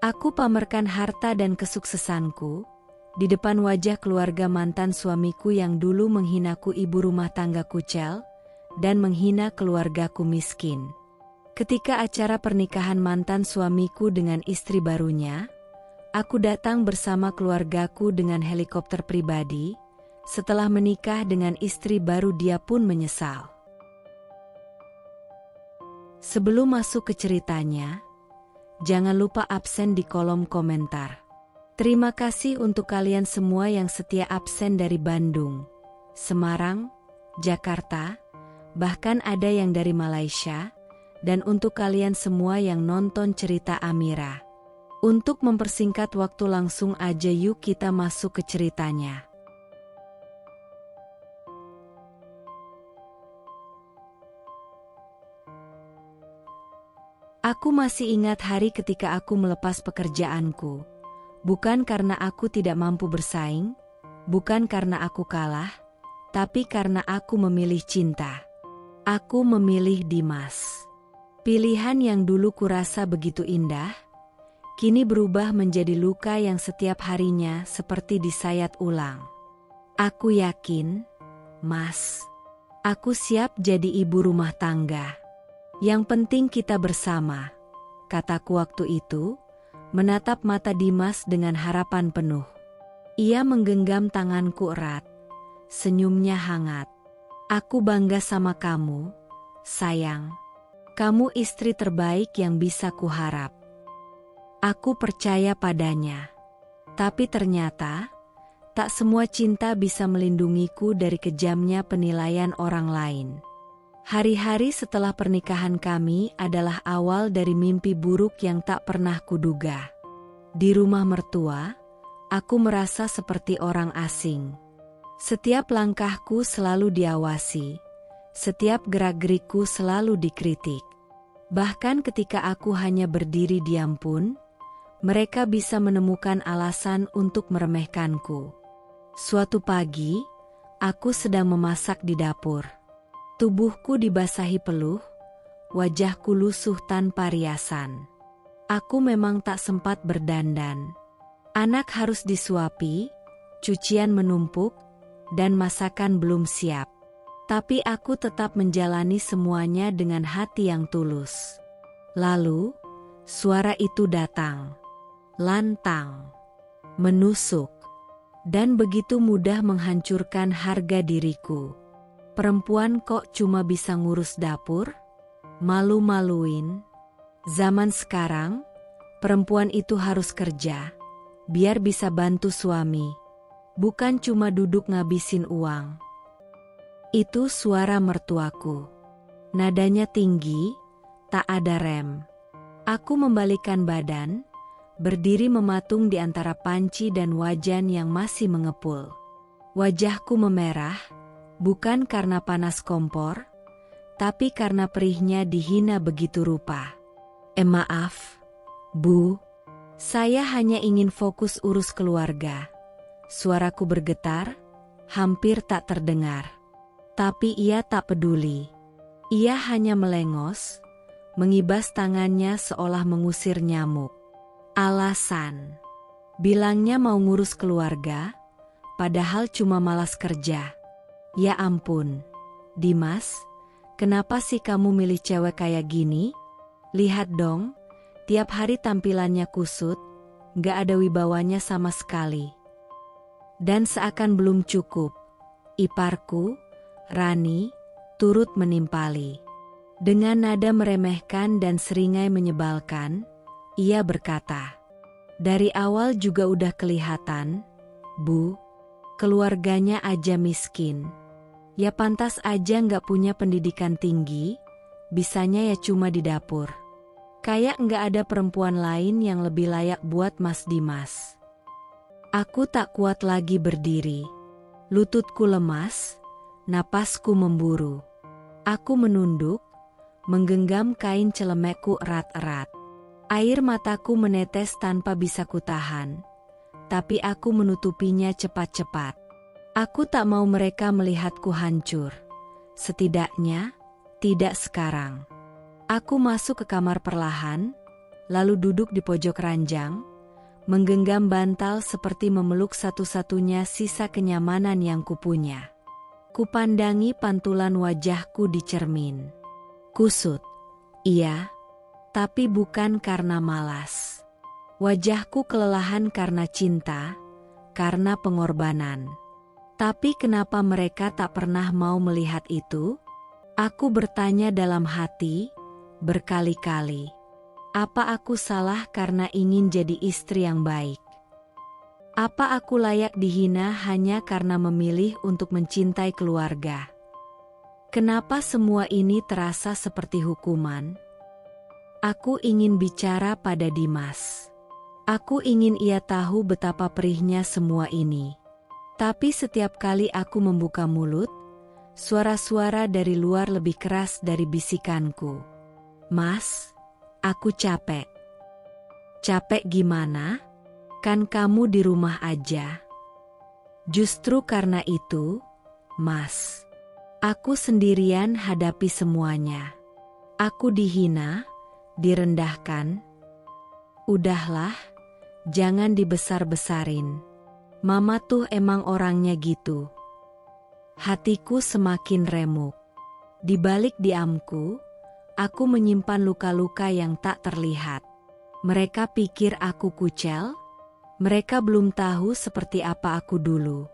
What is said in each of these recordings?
Aku pamerkan harta dan kesuksesanku di depan wajah keluarga mantan suamiku yang dulu menghinaku ibu rumah tangga kucel dan menghina keluargaku miskin. Ketika acara pernikahan mantan suamiku dengan istri barunya, aku datang bersama keluargaku dengan helikopter pribadi. Setelah menikah dengan istri baru, dia pun menyesal. Sebelum masuk ke ceritanya, jangan lupa absen di kolom komentar. Terima kasih untuk kalian semua yang setia absen dari Bandung, Semarang, Jakarta, bahkan ada yang dari Malaysia, dan untuk kalian semua yang nonton cerita Amira. Untuk mempersingkat waktu, langsung aja yuk kita masuk ke ceritanya. Aku masih ingat hari ketika aku melepas pekerjaanku. Bukan karena aku tidak mampu bersaing, bukan karena aku kalah, tapi karena aku memilih cinta. Aku memilih Dimas. Pilihan yang dulu kurasa begitu indah, kini berubah menjadi luka yang setiap harinya seperti disayat ulang. Aku yakin, Mas, aku siap jadi ibu rumah tangga. Yang penting kita bersama, kataku waktu itu, menatap mata Dimas dengan harapan penuh. Ia menggenggam tanganku erat, senyumnya hangat. Aku bangga sama kamu, sayang. Kamu istri terbaik yang bisa kuharap. Aku percaya padanya. Tapi ternyata, tak semua cinta bisa melindungiku dari kejamnya penilaian orang lain. Hari-hari setelah pernikahan kami adalah awal dari mimpi buruk yang tak pernah kuduga. Di rumah mertua, aku merasa seperti orang asing. Setiap langkahku selalu diawasi, setiap gerak-gerikku selalu dikritik. Bahkan ketika aku hanya berdiri diam pun, mereka bisa menemukan alasan untuk meremehkanku. Suatu pagi, aku sedang memasak di dapur. Tubuhku dibasahi peluh, wajahku lusuh tanpa riasan. Aku memang tak sempat berdandan. Anak harus disuapi, cucian menumpuk, dan masakan belum siap. Tapi aku tetap menjalani semuanya dengan hati yang tulus. Lalu, suara itu datang. Lantang, menusuk, dan begitu mudah menghancurkan harga diriku. Perempuan kok cuma bisa ngurus dapur? Malu-maluin. Zaman sekarang, perempuan itu harus kerja, biar bisa bantu suami. Bukan cuma duduk ngabisin uang. Itu suara mertuaku. Nadanya tinggi, tak ada rem. Aku membalikkan badan, berdiri mematung di antara panci dan wajan yang masih mengepul. Wajahku memerah, bukan karena panas kompor, tapi karena perihnya dihina begitu rupa. Maaf, Bu. Saya hanya ingin fokus urus keluarga. Suaraku bergetar, hampir tak terdengar. Tapi ia tak peduli. Ia hanya melengos, mengibas tangannya seolah mengusir nyamuk. Alasan. Bilangnya mau ngurus keluarga, padahal cuma malas kerja. Ya ampun, Dimas, kenapa sih kamu milih cewek kayak gini? Lihat dong, tiap hari tampilannya kusut, gak ada wibawanya sama sekali. Dan seakan belum cukup, iparku, Rani, turut menimpali. Dengan nada meremehkan dan seringai menyebalkan, ia berkata, "Dari awal juga udah kelihatan, Bu, keluarganya aja miskin. Ya pantas aja nggak punya pendidikan tinggi, bisanya ya cuma di dapur. Kayak nggak ada perempuan lain yang lebih layak buat Mas Dimas." Aku tak kuat lagi berdiri. Lututku lemas, napasku memburu. Aku menunduk, menggenggam kain celemekku erat-erat. Air mataku menetes tanpa bisa kutahan, tapi aku menutupinya cepat-cepat. Aku tak mau mereka melihatku hancur. Setidaknya, tidak sekarang. Aku masuk ke kamar perlahan, lalu duduk di pojok ranjang, menggenggam bantal seperti memeluk satu-satunya sisa kenyamanan yang kupunya. Kupandangi pantulan wajahku di cermin. Kusut, iya, tapi bukan karena malas. Wajahku kelelahan karena cinta, karena pengorbanan. Tapi kenapa mereka tak pernah mau melihat itu? Aku bertanya dalam hati, berkali-kali. Apa aku salah karena ingin jadi istri yang baik? Apa aku layak dihina hanya karena memilih untuk mencintai keluarga? Kenapa semua ini terasa seperti hukuman? Aku ingin bicara pada Dimas. Aku ingin ia tahu betapa perihnya semua ini. Tapi setiap kali aku membuka mulut, suara-suara dari luar lebih keras dari bisikanku. Mas, aku capek. Capek gimana? Kan kamu di rumah aja. Justru karena itu, Mas, aku sendirian hadapi semuanya. Aku dihina, direndahkan. Udahlah, jangan dibesar-besarin. Mama tuh emang orangnya gitu. Hatiku semakin remuk. Di balik diamku, aku menyimpan luka-luka yang tak terlihat. Mereka pikir aku kucel. Mereka belum tahu seperti apa aku dulu.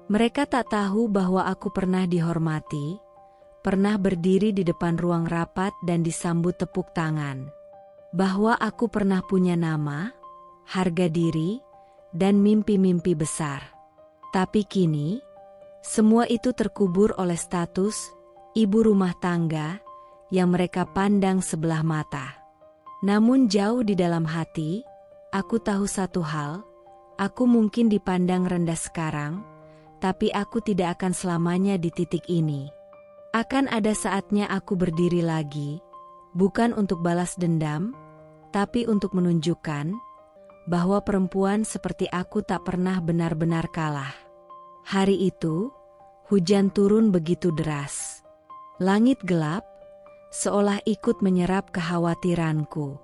Mereka tak tahu bahwa aku pernah dihormati, pernah berdiri di depan ruang rapat dan disambut tepuk tangan. Bahwa aku pernah punya nama, harga diri, dan mimpi-mimpi besar. Tapi kini, semua itu terkubur oleh status ibu rumah tangga yang mereka pandang sebelah mata. Namun jauh di dalam hati, aku tahu satu hal, aku mungkin dipandang rendah sekarang, tapi aku tidak akan selamanya di titik ini. Akan ada saatnya aku berdiri lagi, bukan untuk balas dendam, tapi untuk menunjukkan bahwa perempuan seperti aku tak pernah benar-benar kalah. Hari itu, hujan turun begitu deras. Langit gelap, seolah ikut menyerap kekhawatiranku.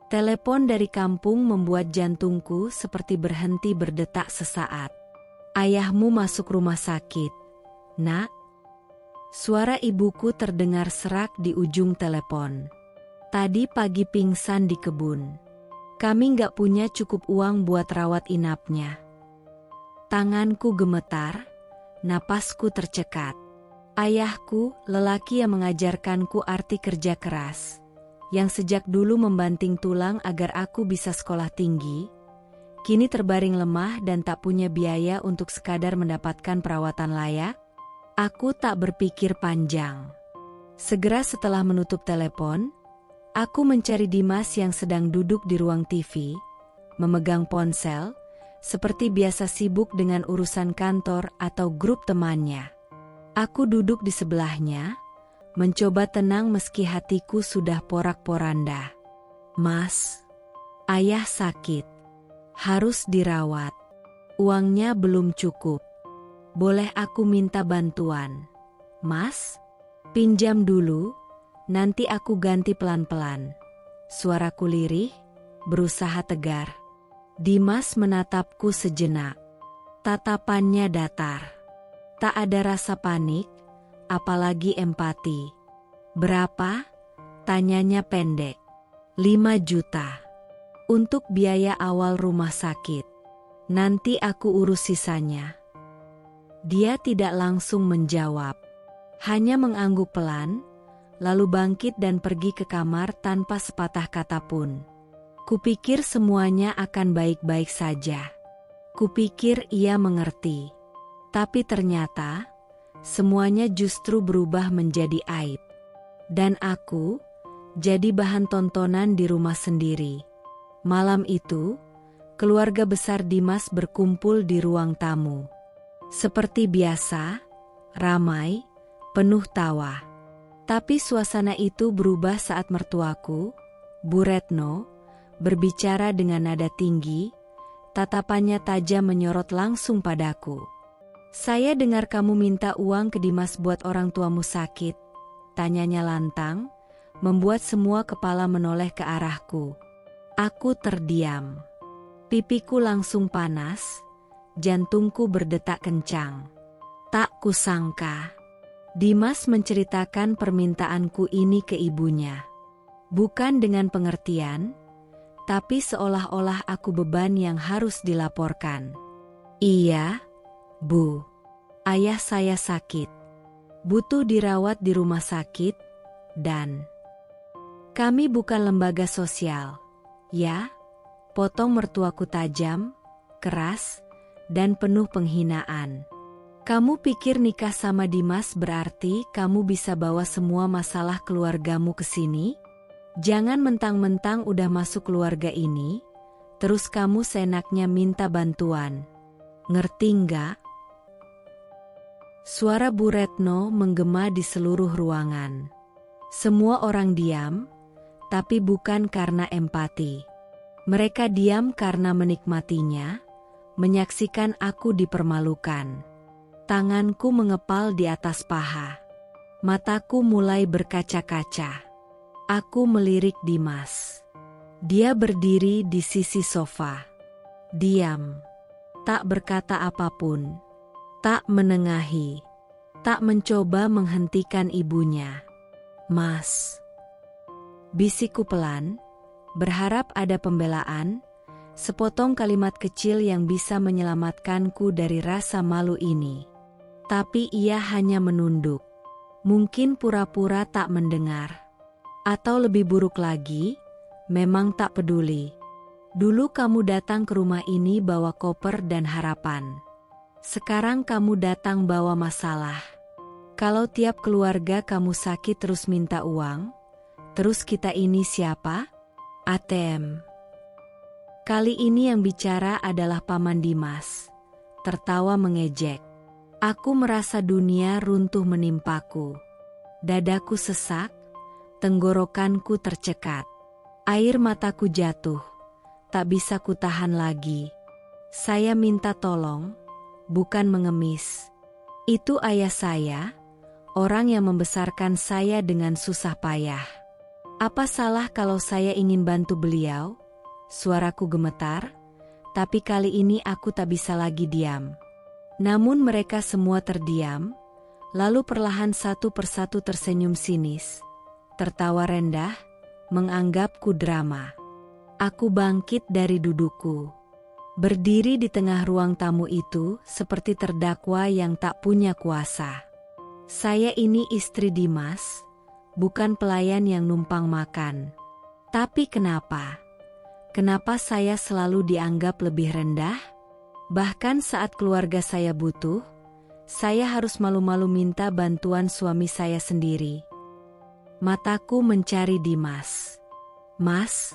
Telepon dari kampung membuat jantungku seperti berhenti berdetak sesaat. Ayahmu masuk rumah sakit, Nak. Suara ibuku terdengar serak di ujung telepon. Tadi pagi pingsan di kebun. Kami nggak punya cukup uang buat rawat inapnya. Tanganku gemetar, napasku tercekat. Ayahku, lelaki yang mengajarkanku arti kerja keras, yang sejak dulu membanting tulang agar aku bisa sekolah tinggi, kini terbaring lemah dan tak punya biaya untuk sekadar mendapatkan perawatan layak. Aku tak berpikir panjang. Segera setelah menutup telepon, aku mencari Dimas yang sedang duduk di ruang TV, memegang ponsel, seperti biasa sibuk dengan urusan kantor atau grup temannya. Aku duduk di sebelahnya, mencoba tenang meski hatiku sudah porak-poranda. Mas, ayah sakit, harus dirawat. Uangnya belum cukup. Boleh aku minta bantuan? Mas, pinjam dulu. Nanti aku ganti pelan-pelan. Suaraku lirih, berusaha tegar. Dimas menatapku sejenak. Tatapannya datar. Tak ada rasa panik, apalagi empati. Berapa? Tanyanya pendek. 5 juta. Untuk biaya awal rumah sakit. Nanti aku urus sisanya. Dia tidak langsung menjawab. Hanya mengangguk pelan, lalu bangkit dan pergi ke kamar tanpa sepatah kata pun. Kupikir semuanya akan baik-baik saja. Kupikir ia mengerti. Tapi ternyata, semuanya justru berubah menjadi aib. Dan aku, jadi bahan tontonan di rumah sendiri. Malam itu, keluarga besar Dimas berkumpul di ruang tamu. Seperti biasa, ramai, penuh tawa. Tapi suasana itu berubah saat mertuaku, Bu Retno, berbicara dengan nada tinggi, tatapannya tajam menyorot langsung padaku. Saya dengar kamu minta uang ke Dimas buat orang tuamu sakit, tanyanya lantang, membuat semua kepala menoleh ke arahku. Aku terdiam. Pipiku langsung panas, jantungku berdetak kencang. Tak kusangka, Dimas menceritakan permintaanku ini ke ibunya. Bukan dengan pengertian, tapi seolah-olah aku beban yang harus dilaporkan. Iya, Bu. Ayah saya sakit. Butuh dirawat di rumah sakit, dan kami bukan lembaga sosial. Ya, potong mertuaku tajam, keras, dan penuh penghinaan. Kamu pikir nikah sama Dimas berarti kamu bisa bawa semua masalah keluargamu ke sini? Jangan mentang-mentang udah masuk keluarga ini, terus kamu seenaknya minta bantuan. Ngerti nggak? Suara Bu Retno menggema di seluruh ruangan. Semua orang diam, tapi bukan karena empati. Mereka diam karena menikmatinya, menyaksikan aku dipermalukan. Tanganku mengepal di atas paha. Mataku mulai berkaca-kaca. Aku melirik Dimas. Dia berdiri di sisi sofa. Diam. Tak berkata apapun. Tak menengahi. Tak mencoba menghentikan ibunya. Mas. Bisikku pelan, berharap ada pembelaan, sepotong kalimat kecil yang bisa menyelamatkanku dari rasa malu ini. Tapi ia hanya menunduk. Mungkin pura-pura tak mendengar. Atau lebih buruk lagi, memang tak peduli. Dulu kamu datang ke rumah ini bawa koper dan harapan. Sekarang kamu datang bawa masalah. Kalau tiap keluarga kamu sakit terus minta uang, terus kita ini siapa? ATM. Kali ini yang bicara adalah Paman Dimas. Tertawa mengejek. Aku merasa dunia runtuh menimpaku. Dadaku sesak, tenggorokanku tercekat. Air mataku jatuh. Tak bisa kutahan lagi. Saya minta tolong, bukan mengemis. Itu ayah saya, orang yang membesarkan saya dengan susah payah. Apa salah kalau saya ingin bantu beliau? Suaraku gemetar, tapi kali ini aku tak bisa lagi diam. Namun mereka semua terdiam, lalu perlahan satu persatu tersenyum sinis. Tertawa rendah, menganggapku drama. Aku bangkit dari dudukku. Berdiri di tengah ruang tamu itu seperti terdakwa yang tak punya kuasa. Saya ini istri Dimas, bukan pelayan yang numpang makan. Tapi kenapa? Kenapa saya selalu dianggap lebih rendah? Bahkan saat keluarga saya butuh, saya harus malu-malu minta bantuan suami saya sendiri. Mataku mencari Dimas. Mas,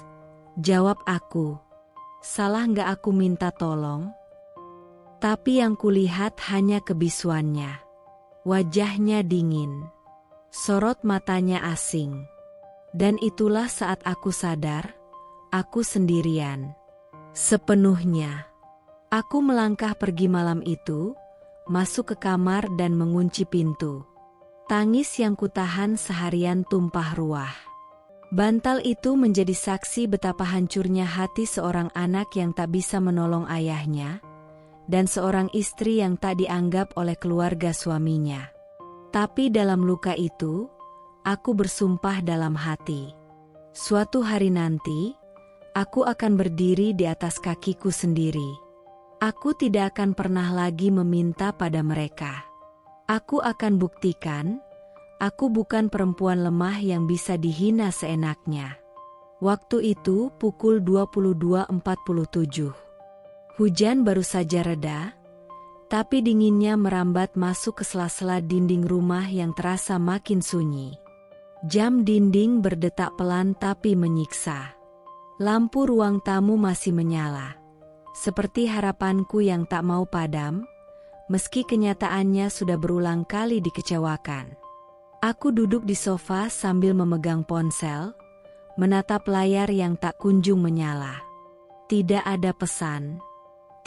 jawab aku. Salah nggak aku minta tolong? Tapi yang kulihat hanya kebisuannya. Wajahnya dingin. Sorot matanya asing. Dan itulah saat aku sadar, aku sendirian. Sepenuhnya. Aku melangkah pergi malam itu, masuk ke kamar dan mengunci pintu. Tangis yang kutahan seharian tumpah ruah. Bantal itu menjadi saksi betapa hancurnya hati seorang anak yang tak bisa menolong ayahnya, dan seorang istri yang tak dianggap oleh keluarga suaminya. Tapi dalam luka itu, aku bersumpah dalam hati. Suatu hari nanti, aku akan berdiri di atas kakiku sendiri. Aku tidak akan pernah lagi meminta pada mereka. Aku akan buktikan, aku bukan perempuan lemah yang bisa dihina seenaknya. Waktu itu pukul 22.47. Hujan baru saja reda, tapi dinginnya merambat masuk ke sela-sela dinding rumah yang terasa makin sunyi. Jam dinding berdetak pelan tapi menyiksa. Lampu ruang tamu masih menyala. Seperti harapanku yang tak mau padam, meski kenyataannya sudah berulang kali dikecewakan. Aku duduk di sofa sambil memegang ponsel, menatap layar yang tak kunjung menyala. Tidak ada pesan,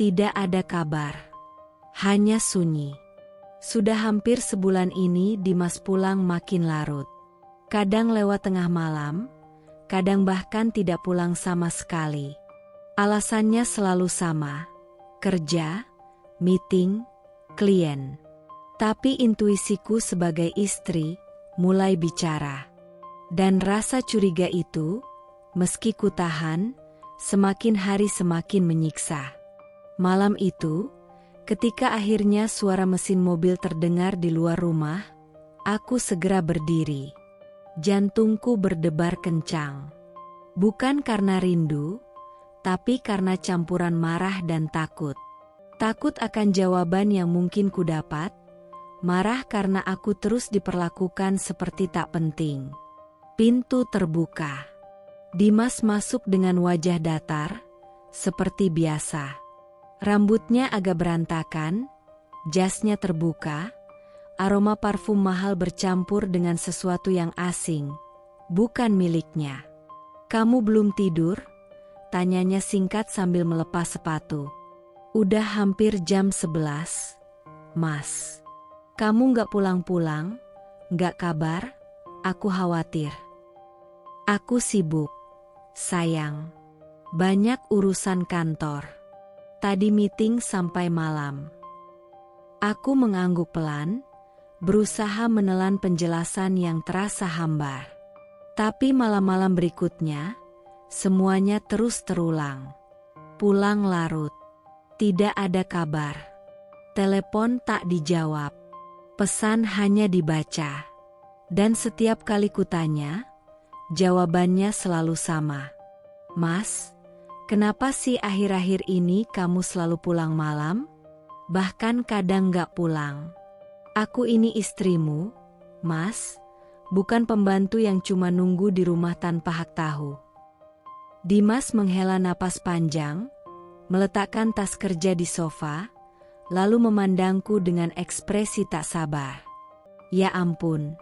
tidak ada kabar, hanya sunyi. Sudah hampir sebulan ini Dimas pulang makin larut. Kadang lewat tengah malam, kadang bahkan tidak pulang sama sekali. Alasannya selalu sama, kerja, meeting, klien. Tapi intuisiku sebagai istri mulai bicara. Dan rasa curiga itu, meski ku tahan, semakin hari semakin menyiksa. Malam itu, ketika akhirnya suara mesin mobil terdengar di luar rumah, aku segera berdiri. Jantungku berdebar kencang. Bukan karena rindu, tapi karena campuran marah dan takut. Takut akan jawaban yang mungkin ku dapat, marah karena aku terus diperlakukan seperti tak penting. Pintu terbuka. Dimas masuk dengan wajah datar, seperti biasa. Rambutnya agak berantakan, jasnya terbuka, aroma parfum mahal bercampur dengan sesuatu yang asing, bukan miliknya. "Kamu belum tidur?" tanyanya singkat sambil melepas sepatu. "Udah hampir jam 11, Mas. Kamu nggak pulang-pulang, nggak kabar, aku khawatir." "Aku sibuk, sayang. Banyak urusan kantor. Tadi meeting sampai malam." Aku mengangguk pelan, berusaha menelan penjelasan yang terasa hambar. Tapi malam-malam berikutnya, semuanya terus terulang. Pulang larut, tidak ada kabar. Telepon tak dijawab, pesan hanya dibaca. Dan setiap kali kutanya, jawabannya selalu sama. "Mas, kenapa sih akhir-akhir ini kamu selalu pulang malam? Bahkan kadang gak pulang." "Aku ini istrimu, Mas, bukan pembantu yang cuma nunggu di rumah tanpa hak tahu." Dimas menghela napas panjang, meletakkan tas kerja di sofa, lalu memandangku dengan ekspresi tak sabar. "Ya ampun,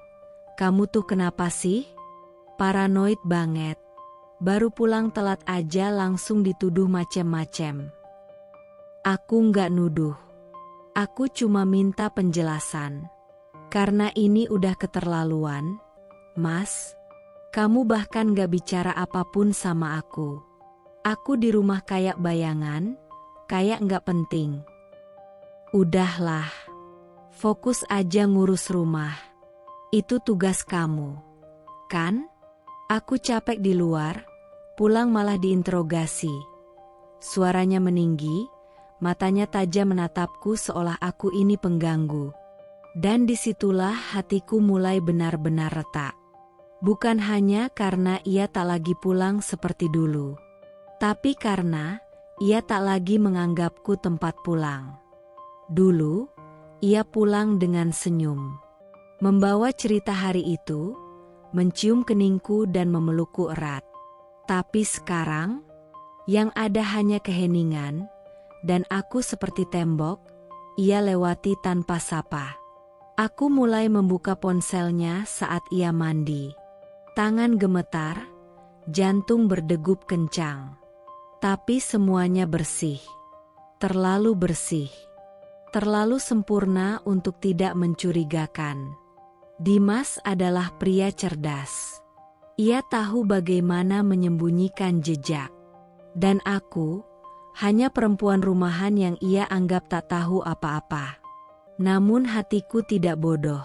kamu tuh kenapa sih? Paranoid banget. Baru pulang telat aja langsung dituduh macem-macem." "Aku nggak nuduh. Aku cuma minta penjelasan. Karena ini udah keterlaluan, Mas. Kamu bahkan nggak bicara apapun sama aku. Aku di rumah kayak bayangan, kayak nggak penting." "Udahlah, fokus aja ngurus rumah. Itu tugas kamu, kan? Aku capek di luar, pulang malah diinterogasi." Suaranya meninggi, matanya tajam menatapku seolah aku ini pengganggu. Dan disitulah hatiku mulai benar-benar retak. Bukan hanya karena ia tak lagi pulang seperti dulu, tapi karena ia tak lagi menganggapku tempat pulang. Dulu, ia pulang dengan senyum, membawa cerita hari itu, mencium keningku dan memelukku erat. Tapi sekarang, yang ada hanya keheningan, dan aku seperti tembok, ia lewati tanpa sapa. Aku mulai membuka ponselnya saat ia mandi. Tangan gemetar, jantung berdegup kencang. Tapi semuanya bersih. Terlalu bersih. Terlalu sempurna untuk tidak mencurigakan. Dimas adalah pria cerdas. Ia tahu bagaimana menyembunyikan jejak. Dan aku, hanya perempuan rumahan yang ia anggap tak tahu apa-apa. Namun hatiku tidak bodoh.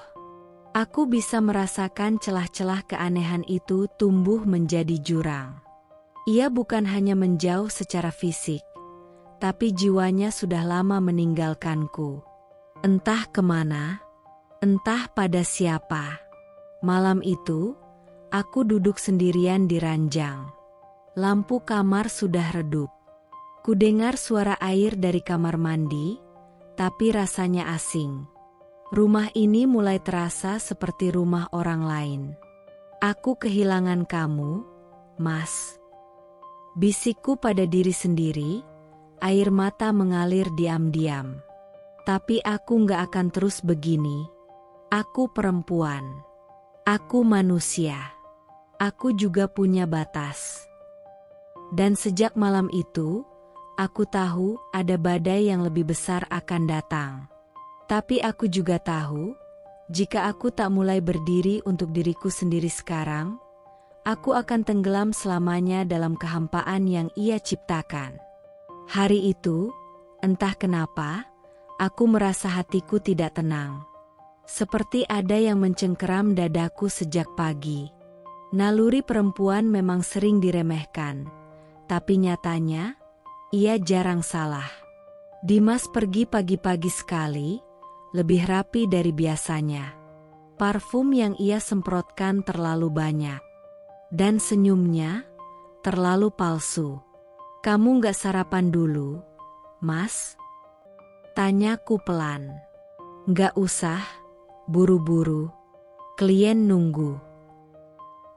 Aku bisa merasakan celah-celah keanehan itu tumbuh menjadi jurang. Ia bukan hanya menjauh secara fisik, tapi jiwanya sudah lama meninggalkanku. Entah kemana, entah pada siapa. Malam itu, aku duduk sendirian di ranjang. Lampu kamar sudah redup. Kudengar suara air dari kamar mandi, tapi rasanya asing. Rumah ini mulai terasa seperti rumah orang lain. "Aku kehilangan kamu, Mas." Bisikku pada diri sendiri, air mata mengalir diam-diam. Tapi aku nggak akan terus begini. Aku perempuan. Aku manusia. Aku juga punya batas. Dan sejak malam itu, aku tahu ada badai yang lebih besar akan datang. Tapi aku juga tahu, jika aku tak mulai berdiri untuk diriku sendiri sekarang, Aku akan tenggelam selamanya dalam kehampaan yang ia ciptakan. Hari itu, entah kenapa, aku merasa hatiku tidak tenang. Seperti ada yang mencengkeram dadaku sejak pagi. Naluri perempuan memang sering diremehkan, tapi nyatanya, ia jarang salah. Dimas pergi pagi-pagi sekali, lebih rapi dari biasanya. Parfum yang ia semprotkan terlalu banyak. Dan senyumnya terlalu palsu. "Kamu nggak sarapan dulu, Mas?" Tanyaku pelan. "Nggak usah, buru-buru. Klien nunggu."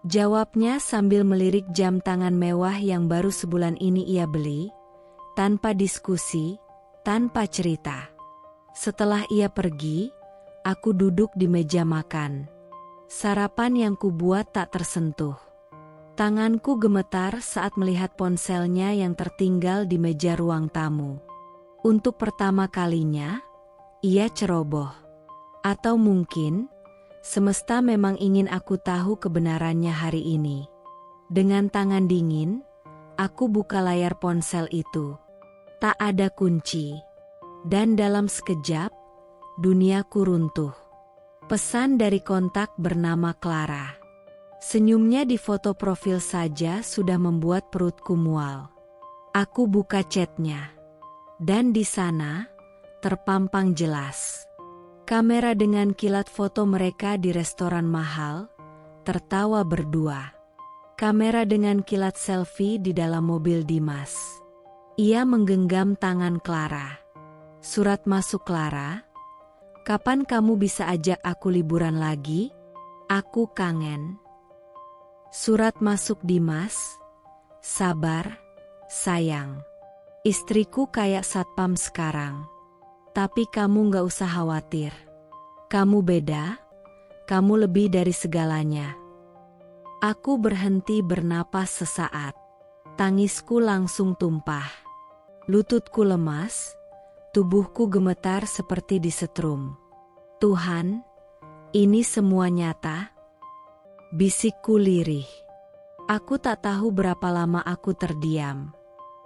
Jawabnya sambil melirik jam tangan mewah yang baru sebulan ini ia beli, tanpa diskusi, tanpa cerita. Setelah ia pergi, aku duduk di meja makan. Sarapan yang kubuat tak tersentuh. Tanganku gemetar saat melihat ponselnya yang tertinggal di meja ruang tamu. Untuk pertama kalinya, ia ceroboh. Atau mungkin, semesta memang ingin aku tahu kebenarannya hari ini. Dengan tangan dingin, aku buka layar ponsel itu. Tak ada kunci. Dan dalam sekejap, duniaku runtuh. Pesan dari kontak bernama Clara. Senyumnya di foto profil saja sudah membuat perutku mual. Aku buka chatnya. Dan di sana, terpampang jelas. Kamera dengan kilat foto mereka di restoran mahal, tertawa berdua. Kamera dengan kilat selfie di dalam mobil Dimas. Ia menggenggam tangan Clara. Surat masuk Clara. "Kapan kamu bisa ajak aku liburan lagi? Aku kangen." Surat masuk Dimas. "Sabar, sayang. Istriku kayak satpam sekarang. Tapi kamu gak usah khawatir. Kamu beda, kamu lebih dari segalanya." Aku berhenti bernapas sesaat. Tangisku langsung tumpah. Lututku lemas, tubuhku gemetar seperti disetrum. "Tuhan, ini semua nyata?" Bisikku lirih. Aku tak tahu berapa lama aku terdiam.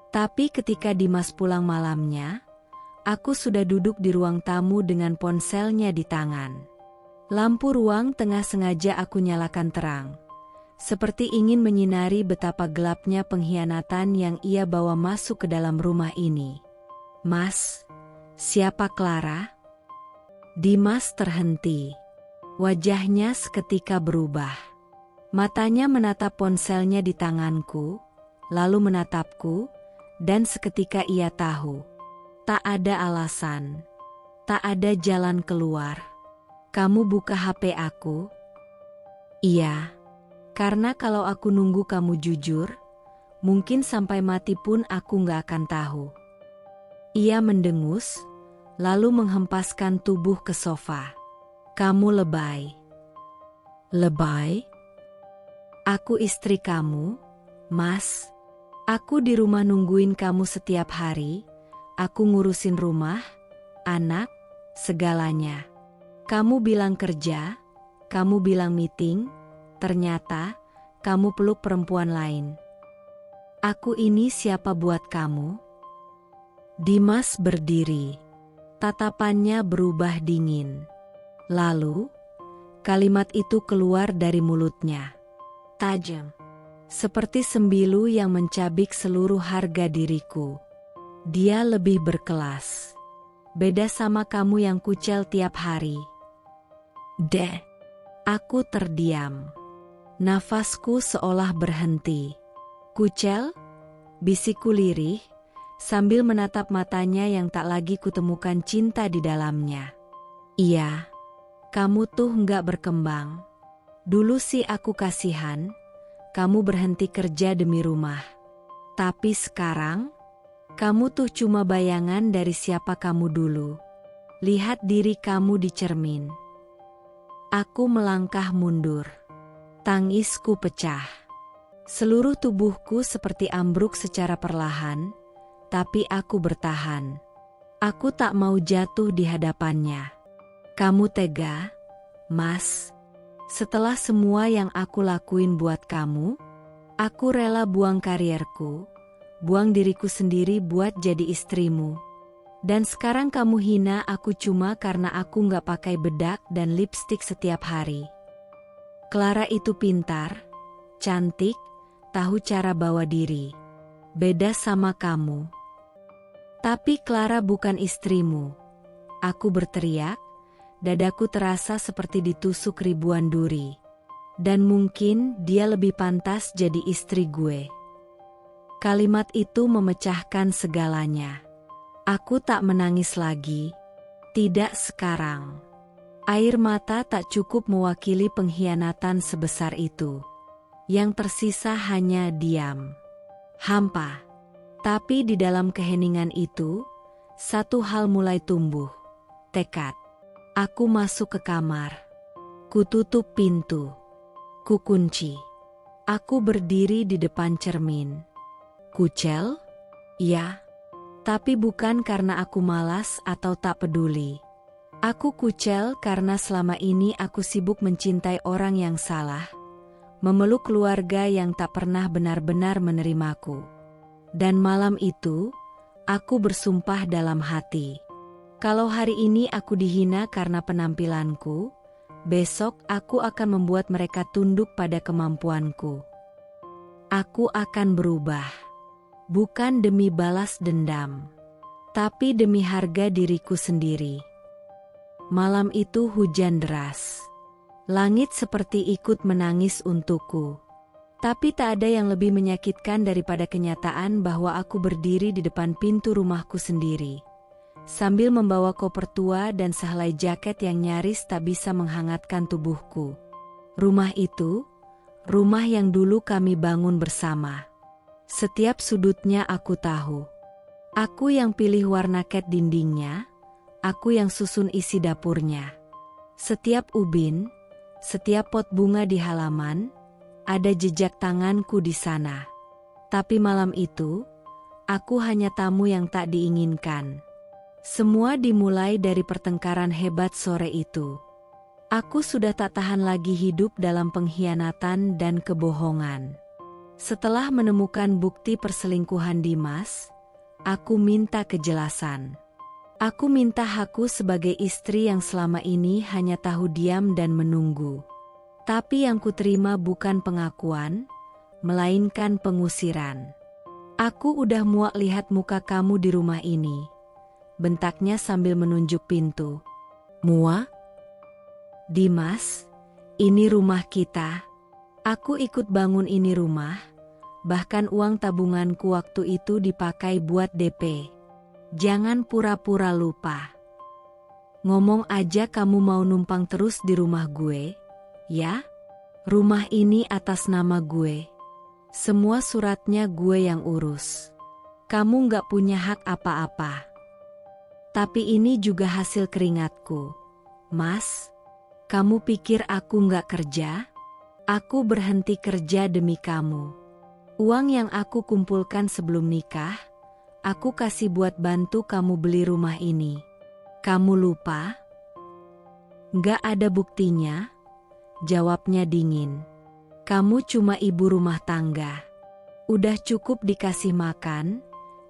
Tapi ketika Dimas pulang malamnya, aku sudah duduk di ruang tamu dengan ponselnya di tangan. Lampu ruang tengah sengaja aku nyalakan terang. Seperti ingin menyinari betapa gelapnya pengkhianatan yang ia bawa masuk ke dalam rumah ini. "Mas, siapa Clara?" Dimas terhenti. Wajahnya seketika berubah. Matanya menatap ponselnya di tanganku, lalu menatapku, dan seketika ia tahu. Tak ada alasan. Tak ada jalan keluar. "Kamu buka HP aku?" "Iya. Karena kalau aku nunggu kamu jujur, mungkin sampai mati pun aku gak akan tahu." Ia mendengus, lalu menghempaskan tubuh ke sofa. "Kamu lebay." "Lebay? Aku istri kamu, Mas. Aku di rumah nungguin kamu setiap hari. Aku ngurusin rumah, anak, segalanya. Kamu bilang kerja, kamu bilang meeting, ternyata kamu peluk perempuan lain. Aku ini siapa buat kamu?" Dimas berdiri. Tatapannya berubah dingin. Lalu, kalimat itu keluar dari mulutnya. Tajam. Seperti sembilu yang mencabik seluruh harga diriku. "Dia lebih berkelas. Beda sama kamu yang kucel tiap hari." Aku terdiam. Nafasku seolah berhenti. "Kucel?" bisikku lirih, sambil menatap matanya yang tak lagi kutemukan cinta di dalamnya. "Iya, kamu tuh nggak berkembang. Dulu sih aku kasihan, kamu berhenti kerja demi rumah. Tapi sekarang, kamu tuh cuma bayangan dari siapa kamu dulu. Lihat diri kamu di cermin." Aku melangkah mundur. Tangisku pecah. Seluruh tubuhku seperti ambruk secara perlahan, tapi aku bertahan. Aku tak mau jatuh di hadapannya. "Kamu tega, Mas. Setelah semua yang aku lakuin buat kamu, aku rela buang karierku, buang diriku sendiri buat jadi istrimu. Dan sekarang kamu hina aku cuma karena aku nggak pakai bedak dan lipstik setiap hari. Clara itu pintar, cantik, tahu cara bawa diri. Beda sama kamu. Tapi Clara bukan istrimu. Aku berteriak, dadaku terasa seperti ditusuk ribuan duri. Dan mungkin dia lebih pantas jadi istri gue. Kalimat itu memecahkan segalanya. Aku tak menangis lagi. Tidak sekarang. Air mata tak cukup mewakili pengkhianatan sebesar itu. Yang tersisa hanya diam. Hampa. Tapi di dalam keheningan itu, satu hal mulai tumbuh. Tekad. Aku masuk ke kamar. Kututup pintu. Kukunci. Aku berdiri di depan cermin. Kucel? Ya. Tapi bukan karena aku malas atau tak peduli. Aku kucel karena selama ini aku sibuk mencintai orang yang salah. Memeluk keluarga yang tak pernah benar-benar menerimaku. Dan malam itu, aku bersumpah dalam hati. Kalau hari ini aku dihina karena penampilanku, besok aku akan membuat mereka tunduk pada kemampuanku. Aku akan berubah. Bukan demi balas dendam, tapi demi harga diriku sendiri. Malam itu hujan deras. Langit seperti ikut menangis untukku. Tapi tak ada yang lebih menyakitkan daripada kenyataan bahwa aku berdiri di depan pintu rumahku sendiri. Sambil membawa koper tua dan sehelai jaket yang nyaris tak bisa menghangatkan tubuhku. Rumah itu, rumah yang dulu kami bangun bersama. Setiap sudutnya aku tahu. Aku yang pilih warna cat dindingnya, aku yang susun isi dapurnya. Setiap ubin, setiap pot bunga di halaman, ada jejak tanganku di sana. Tapi malam itu, aku hanya tamu yang tak diinginkan. Semua dimulai dari pertengkaran hebat sore itu. Aku sudah tak tahan lagi hidup dalam pengkhianatan dan kebohongan. Setelah menemukan bukti perselingkuhan Dimas, aku minta kejelasan. Aku minta hakku sebagai istri yang selama ini hanya tahu diam dan menunggu. Tapi yang kuterima bukan pengakuan, melainkan pengusiran. Aku udah muak lihat muka kamu di rumah ini. Bentaknya sambil menunjuk pintu. Muak? Dimas, ini rumah kita. Aku ikut bangun ini rumah, bahkan uang tabunganku waktu itu dipakai buat DP. Jangan pura-pura lupa. Ngomong aja kamu mau numpang terus di rumah gue. Ya, rumah ini atas nama gue. Semua suratnya gue yang urus. Kamu gak punya hak apa-apa. Tapi ini juga hasil keringatku. Mas, kamu pikir aku gak kerja? Aku berhenti kerja demi kamu. Uang yang aku kumpulkan sebelum nikah, aku kasih buat bantu kamu beli rumah ini. Kamu lupa? Gak ada buktinya? Jawabnya dingin. Kamu cuma ibu rumah tangga. Udah cukup dikasih makan,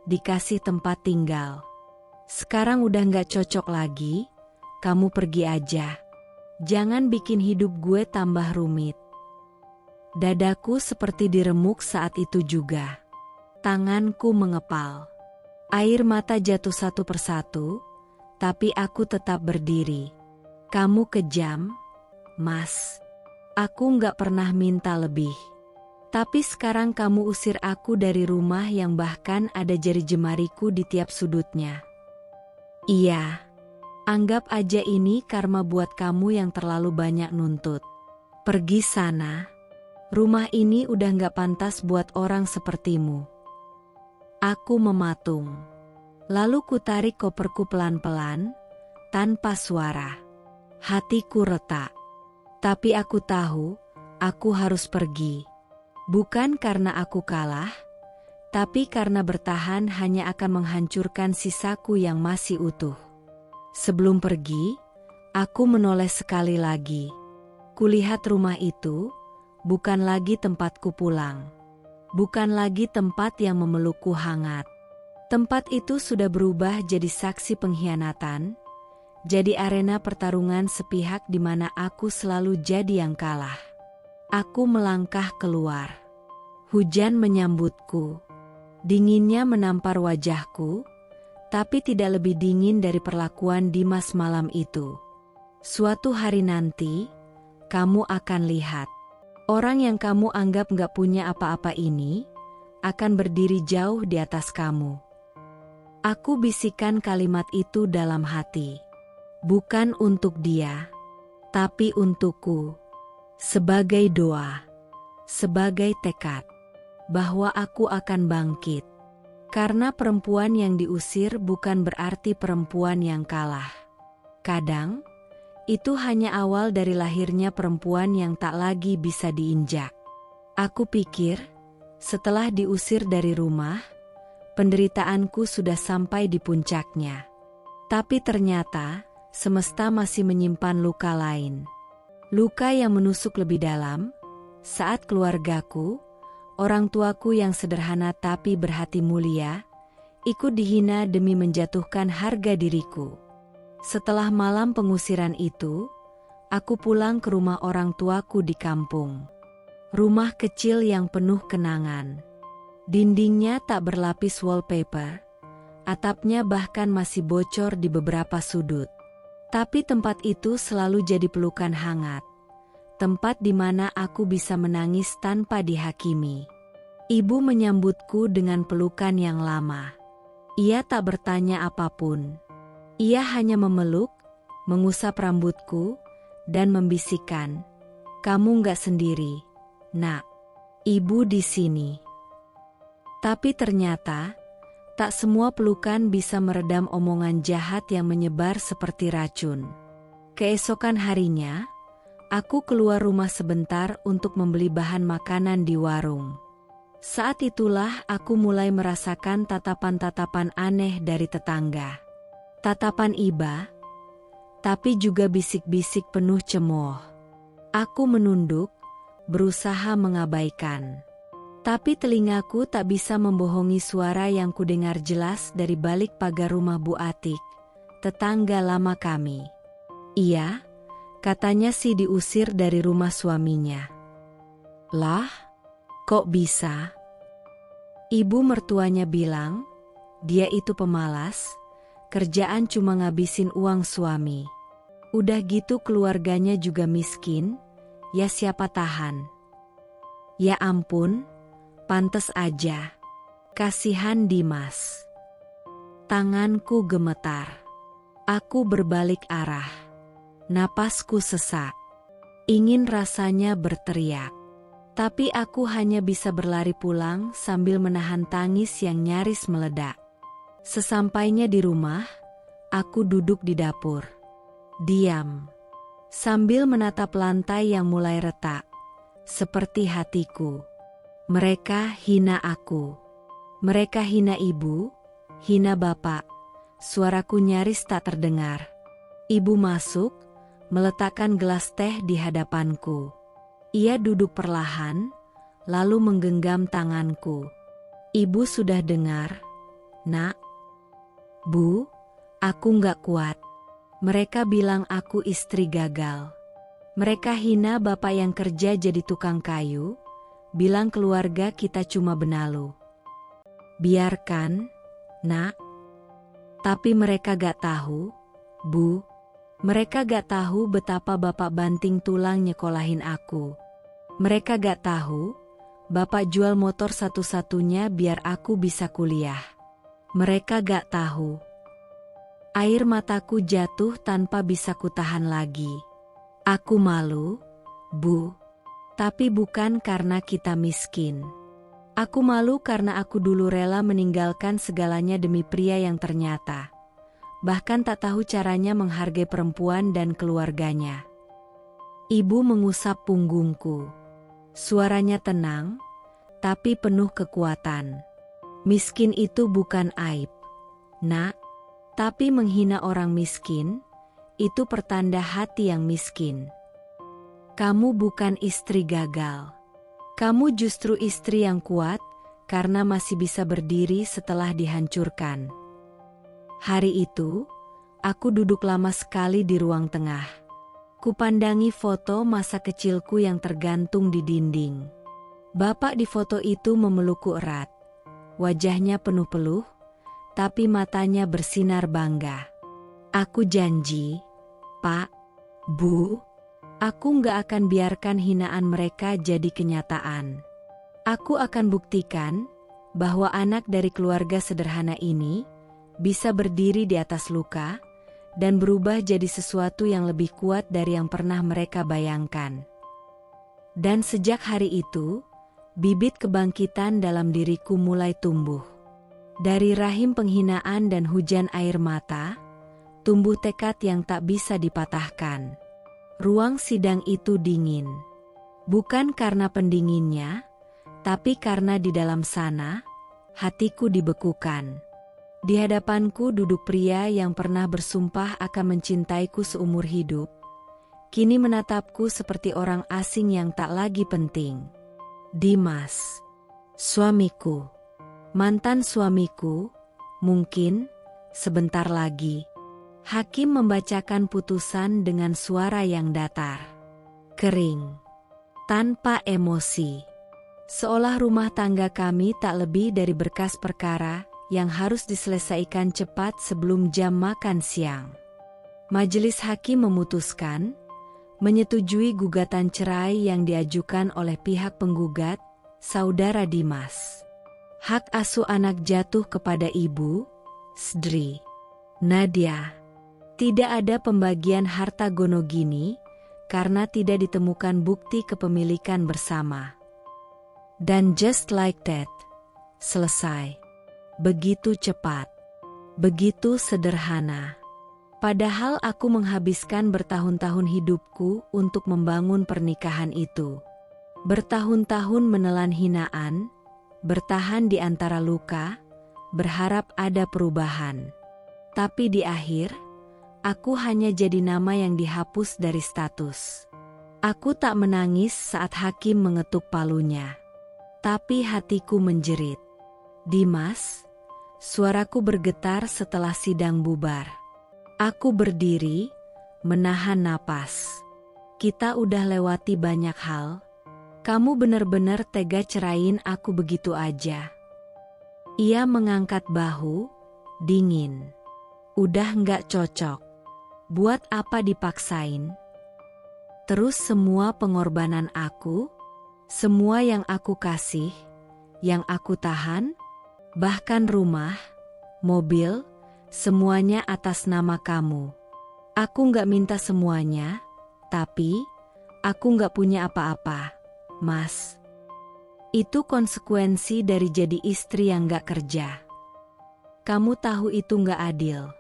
dikasih tempat tinggal. Sekarang udah gak cocok lagi, kamu pergi aja. Jangan bikin hidup gue tambah rumit. Dadaku seperti diremuk saat itu juga. Tanganku mengepal. Air mata jatuh satu persatu, tapi aku tetap berdiri. Kamu kejam, Mas. Aku gak pernah minta lebih. Tapi sekarang kamu usir aku dari rumah yang bahkan ada jari jemariku di tiap sudutnya. Iya, anggap aja ini karma buat kamu yang terlalu banyak nuntut. Pergi sana. Rumah ini udah gak pantas buat orang sepertimu. Aku mematung. Lalu kutarik koperku pelan-pelan, tanpa suara. Hatiku retak. Tapi aku tahu, aku harus pergi. Bukan karena aku kalah, tapi karena bertahan hanya akan menghancurkan sisaku yang masih utuh. Sebelum pergi, aku menoleh sekali lagi. Kulihat rumah itu, bukan lagi tempatku pulang. Bukan lagi tempat yang memelukku hangat. Tempat itu sudah berubah jadi saksi pengkhianatan, jadi arena pertarungan sepihak di mana aku selalu jadi yang kalah. Aku melangkah keluar. Hujan menyambutku. Dinginnya menampar wajahku, tapi tidak lebih dingin dari perlakuan Dimas malam itu. Suatu hari nanti, kamu akan lihat. Orang yang kamu anggap gak punya apa-apa ini, akan berdiri jauh di atas kamu. Aku bisikan kalimat itu dalam hati. Bukan untuk dia, tapi untukku. Sebagai doa, sebagai tekad, bahwa aku akan bangkit. Karena perempuan yang diusir bukan berarti perempuan yang kalah. Kadang, itu hanya awal dari lahirnya perempuan yang tak lagi bisa diinjak. Aku pikir, setelah diusir dari rumah, penderitaanku sudah sampai di puncaknya. Tapi ternyata, semesta masih menyimpan luka lain. Luka yang menusuk lebih dalam, saat keluargaku, orang tuaku yang sederhana tapi berhati mulia, ikut dihina demi menjatuhkan harga diriku. Setelah malam pengusiran itu, aku pulang ke rumah orang tuaku di kampung. Rumah kecil yang penuh kenangan. Dindingnya tak berlapis wallpaper, atapnya bahkan masih bocor di beberapa sudut. Tapi tempat itu selalu jadi pelukan hangat. Tempat di mana aku bisa menangis tanpa dihakimi. Ibu menyambutku dengan pelukan yang lama. Ia tak bertanya apapun. Ia hanya memeluk, mengusap rambutku, dan membisikkan, "Kamu gak sendiri, Nak. Ibu di sini." Tapi ternyata, tak semua pelukan bisa meredam omongan jahat yang menyebar seperti racun. Keesokan harinya, aku keluar rumah sebentar untuk membeli bahan makanan di warung. Saat itulah aku mulai merasakan tatapan-tatapan aneh dari tetangga. Tatapan iba, tapi juga bisik-bisik penuh cemooh. Aku menunduk, berusaha mengabaikan. Tapi telingaku tak bisa membohongi suara yang kudengar jelas dari balik pagar rumah Bu Atik, tetangga lama kami. Iya, katanya sih diusir dari rumah suaminya. Lah, kok bisa? Ibu mertuanya bilang, dia itu pemalas, kerjaan cuma ngabisin uang suami. Udah gitu keluarganya juga miskin, ya siapa tahan. Ya ampun, pantes aja. Kasihan Dimas. Tanganku gemetar. Aku berbalik arah. Napasku sesak. Ingin rasanya berteriak. Tapi aku hanya bisa berlari pulang sambil menahan tangis yang nyaris meledak. Sesampainya di rumah, aku duduk di dapur. Diam. Sambil menatap lantai yang mulai retak. Seperti hatiku. Mereka hina aku. Mereka hina ibu, hina bapak. Suaraku nyaris tak terdengar. Ibu masuk, meletakkan gelas teh di hadapanku. Ia duduk perlahan, lalu menggenggam tanganku. Ibu sudah dengar, Nak? Bu, aku gak kuat. Mereka bilang aku istri gagal. Mereka hina bapak yang kerja jadi tukang kayu, bilang keluarga kita cuma benalu. Biarkan, Nak. Tapi mereka gak tahu, Bu. Mereka gak tahu betapa bapak banting tulang nyekolahin aku. Mereka gak tahu, bapak jual motor satu-satunya biar aku bisa kuliah. Mereka gak tahu. Air mataku jatuh tanpa bisa kutahan lagi. Aku malu, Bu. Tapi bukan karena kita miskin. Aku malu karena aku dulu rela meninggalkan segalanya demi pria yang ternyata bahkan tak tahu caranya menghargai perempuan dan keluarganya. Ibu mengusap punggungku. Suaranya tenang, tapi penuh kekuatan. Miskin itu bukan aib, Nak. Tapi menghina orang miskin, itu pertanda hati yang miskin. Kamu bukan istri gagal. Kamu justru istri yang kuat karena masih bisa berdiri setelah dihancurkan. Hari itu, aku duduk lama sekali di ruang tengah. Kupandangi foto masa kecilku yang tergantung di dinding. Bapak di foto itu memelukku erat. Wajahnya penuh peluh, tapi matanya bersinar bangga. Aku janji, Pak, Bu, aku nggak akan biarkan hinaan mereka jadi kenyataan. Aku akan buktikan bahwa anak dari keluarga sederhana ini bisa berdiri di atas luka dan berubah jadi sesuatu yang lebih kuat dari yang pernah mereka bayangkan. Dan sejak hari itu, bibit kebangkitan dalam diriku mulai tumbuh. Dari rahim penghinaan dan hujan air mata, tumbuh tekad yang tak bisa dipatahkan. Ruang sidang itu dingin. Bukan karena pendinginnya, tapi karena di dalam sana, hatiku dibekukan. Di hadapanku duduk pria yang pernah bersumpah akan mencintaiku seumur hidup. Kini menatapku seperti orang asing yang tak lagi penting. Dimas, suamiku, mantan suamiku, mungkin sebentar lagi. Hakim membacakan putusan dengan suara yang datar, kering, tanpa emosi. Seolah rumah tangga kami tak lebih dari berkas perkara yang harus diselesaikan cepat sebelum jam makan siang. Majelis hakim memutuskan, menyetujui gugatan cerai yang diajukan oleh pihak penggugat, saudara Dimas. Hak asuh anak jatuh kepada ibu, Sdri Nadia. Tidak ada pembagian harta gonogini karena tidak ditemukan bukti kepemilikan bersama. Dan just like that, selesai. Begitu cepat, begitu sederhana. Padahal aku menghabiskan bertahun-tahun hidupku untuk membangun pernikahan itu. Bertahun-tahun menelan hinaan, bertahan di antara luka, berharap ada perubahan. Tapi di akhir, aku hanya jadi nama yang dihapus dari status. Aku tak menangis saat hakim mengetuk palunya. Tapi hatiku menjerit. Dimas, suaraku bergetar setelah sidang bubar. Aku berdiri, menahan napas. Kita udah lewati banyak hal. Kamu benar-benar tega cerain aku begitu aja. Ia mengangkat bahu, dingin. Udah nggak cocok. Buat apa dipaksain? Terus semua pengorbanan aku, semua yang aku kasih, yang aku tahan, bahkan rumah, mobil, semuanya atas nama kamu. Aku nggak minta semuanya, tapi aku nggak punya apa-apa, Mas. Itu konsekuensi dari jadi istri yang nggak kerja. Kamu tahu itu nggak adil,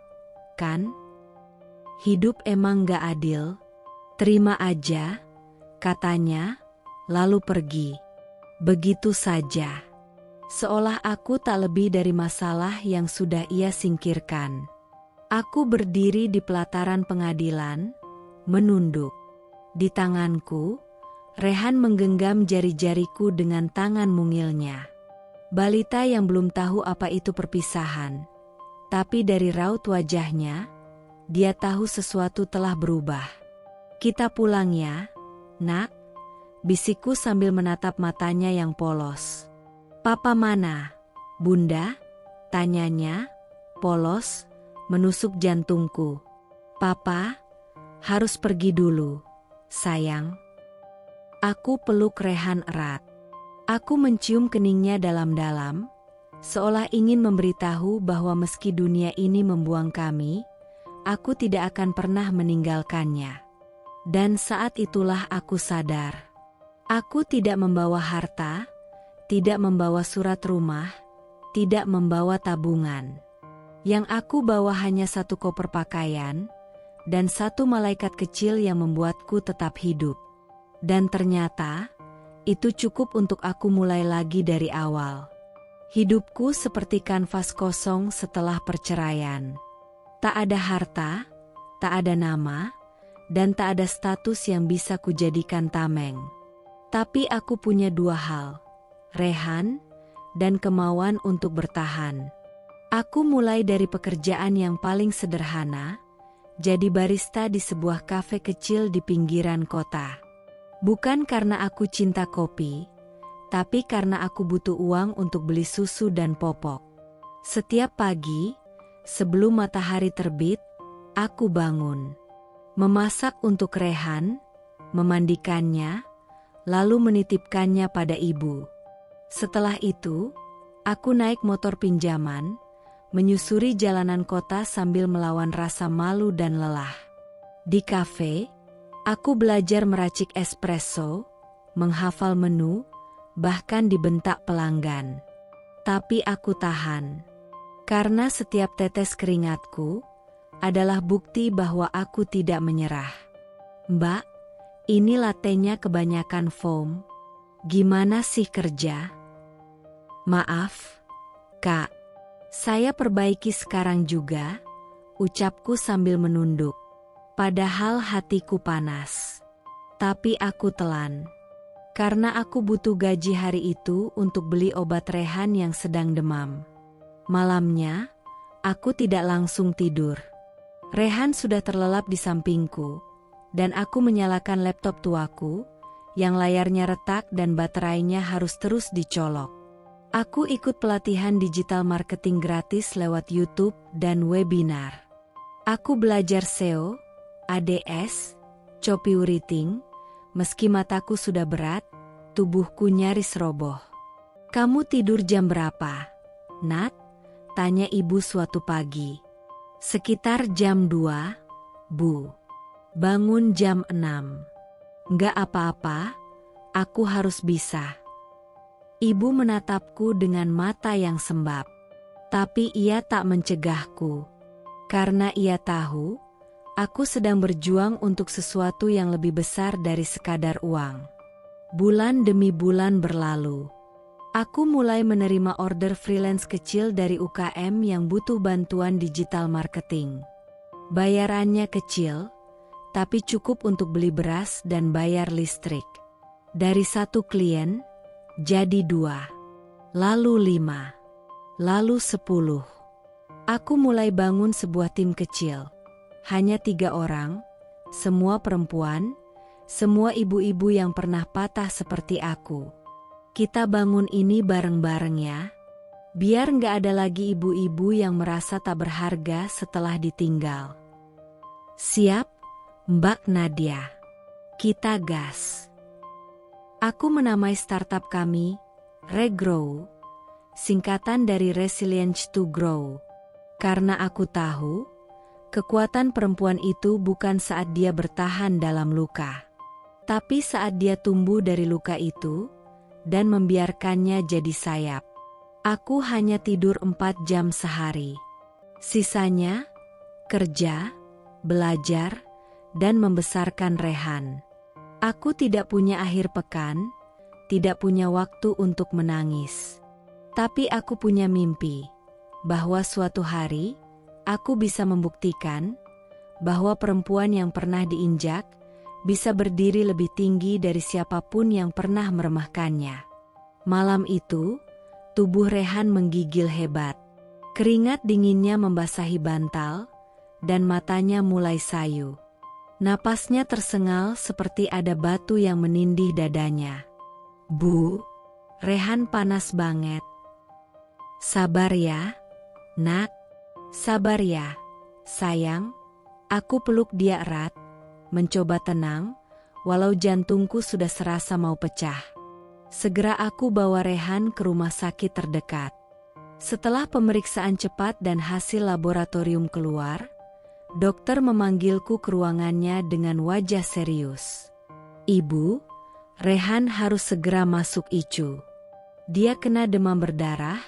kan? Hidup emang nggak adil. Terima aja, katanya, lalu pergi. Begitu saja. Seolah aku tak lebih dari masalah yang sudah ia singkirkan. Aku berdiri di pelataran pengadilan, menunduk. Di tanganku, Rehan menggenggam jari-jariku dengan tangan mungilnya. Balita yang belum tahu apa itu perpisahan. Tapi dari raut wajahnya, dia tahu sesuatu telah berubah. Kita pulang ya, nak, bisikku sambil menatap matanya yang polos. Papa mana, Bunda? Tanyanya, polos, menusuk jantungku. Papa, harus pergi dulu, sayang. Aku peluk Rehan erat. Aku mencium keningnya dalam-dalam, seolah ingin memberitahu bahwa meski dunia ini membuang kami, aku tidak akan pernah meninggalkannya. Dan saat itulah aku sadar. Aku tidak membawa harta, tidak membawa surat rumah, tidak membawa tabungan. Yang aku bawa hanya satu koper pakaian, dan satu malaikat kecil yang membuatku tetap hidup. Dan ternyata, itu cukup untuk aku mulai lagi dari awal. Hidupku seperti kanvas kosong setelah perceraian. Tak ada harta, tak ada nama, dan tak ada status yang bisa kujadikan tameng. Tapi aku punya dua hal, Rehan dan kemauan untuk bertahan. Aku mulai dari pekerjaan yang paling sederhana, jadi barista di sebuah kafe kecil di pinggiran kota. Bukan karena aku cinta kopi, tapi karena aku butuh uang untuk beli susu dan popok. Setiap pagi, sebelum matahari terbit, aku bangun. Memasak untuk Rehan, memandikannya, lalu menitipkannya pada ibu. Setelah itu, aku naik motor pinjaman, menyusuri jalanan kota sambil melawan rasa malu dan lelah. Di kafe, aku belajar meracik espresso, menghafal menu, bahkan dibentak pelanggan. Tapi aku tahan. Karena setiap tetes keringatku adalah bukti bahwa aku tidak menyerah. Mbak, ini latenya kebanyakan foam. Gimana sih kerja? Maaf, Kak. Saya perbaiki sekarang juga, ucapku sambil menunduk. Padahal hatiku panas. Tapi aku telan. Karena aku butuh gaji hari itu untuk beli obat Rehan yang sedang demam. Malamnya, aku tidak langsung tidur. Rehan sudah terlelap di sampingku, dan aku menyalakan laptop tuaku, yang layarnya retak dan baterainya harus terus dicolok. Aku ikut pelatihan digital marketing gratis lewat YouTube dan webinar. Aku belajar SEO, ADS, copywriting, meski mataku sudah berat, tubuhku nyaris roboh. Kamu tidur jam berapa, Nat? Tanya ibu suatu pagi. Sekitar jam 2, Bu. Bangun jam 6. Nggak apa-apa, aku harus bisa. Ibu menatapku dengan mata yang sembab. Tapi ia tak mencegahku. Karena ia tahu, aku sedang berjuang untuk sesuatu yang lebih besar dari sekadar uang. Bulan demi bulan berlalu. Aku mulai menerima order freelance kecil dari UKM yang butuh bantuan digital marketing. Bayarannya kecil, tapi cukup untuk beli beras dan bayar listrik. Dari satu klien, jadi 2, lalu 5, lalu 10. Aku mulai bangun sebuah tim kecil. Hanya 3 orang, semua perempuan, semua ibu-ibu yang pernah patah seperti aku. Kita bangun ini bareng-bareng ya. Biar nggak ada lagi ibu-ibu yang merasa tak berharga setelah ditinggal. Siap, Mbak Nadia. Kita gas. Aku menamai startup kami, Regrow, singkatan dari Resilience to Grow. Karena aku tahu, kekuatan perempuan itu bukan saat dia bertahan dalam luka, tapi saat dia tumbuh dari luka itu, dan membiarkannya jadi sayap. Aku hanya tidur 4 jam sehari. Sisanya, kerja, belajar, dan membesarkan Rehan. Aku tidak punya akhir pekan, tidak punya waktu untuk menangis. Tapi aku punya mimpi, bahwa suatu hari, aku bisa membuktikan, bahwa perempuan yang pernah diinjak, bisa berdiri lebih tinggi dari siapapun yang pernah meremehkannya. Malam itu, tubuh Rehan menggigil hebat. Keringat dinginnya membasahi bantal, dan matanya mulai sayu. Napasnya tersengal seperti ada batu yang menindih dadanya. Bu, Rehan panas banget. Sabar ya, Nak. Sabar ya, sayang. Aku peluk dia erat, mencoba tenang, walau jantungku sudah serasa mau pecah. Segera aku bawa Rehan ke rumah sakit terdekat. Setelah pemeriksaan cepat dan hasil laboratorium keluar, dokter memanggilku ke ruangannya dengan wajah serius. Ibu, Rehan harus segera masuk ICU. Dia kena demam berdarah,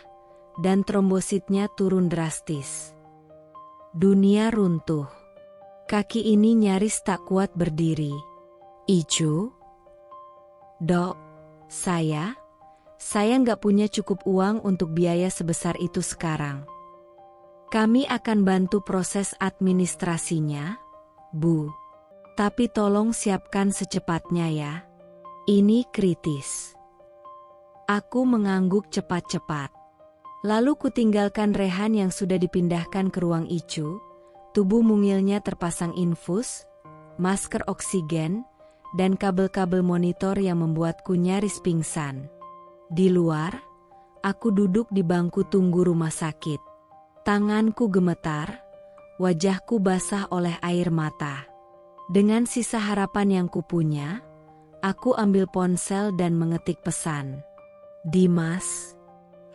dan trombositnya turun drastis. Dunia runtuh. Kaki ini nyaris tak kuat berdiri. ICU? Dok, saya nggak punya cukup uang untuk biaya sebesar itu sekarang. Kami akan bantu proses administrasinya, Bu. Tapi tolong siapkan secepatnya ya. Ini kritis. Aku mengangguk cepat-cepat. Lalu kutinggalkan Rehan yang sudah dipindahkan ke ruang ICU. Tubuh mungilnya terpasang infus, masker oksigen, dan kabel-kabel monitor yang membuatku nyaris pingsan. Di luar, aku duduk di bangku tunggu rumah sakit. Tanganku gemetar, wajahku basah oleh air mata. Dengan sisa harapan yang kupunya, aku ambil ponsel dan mengetik pesan. Dimas,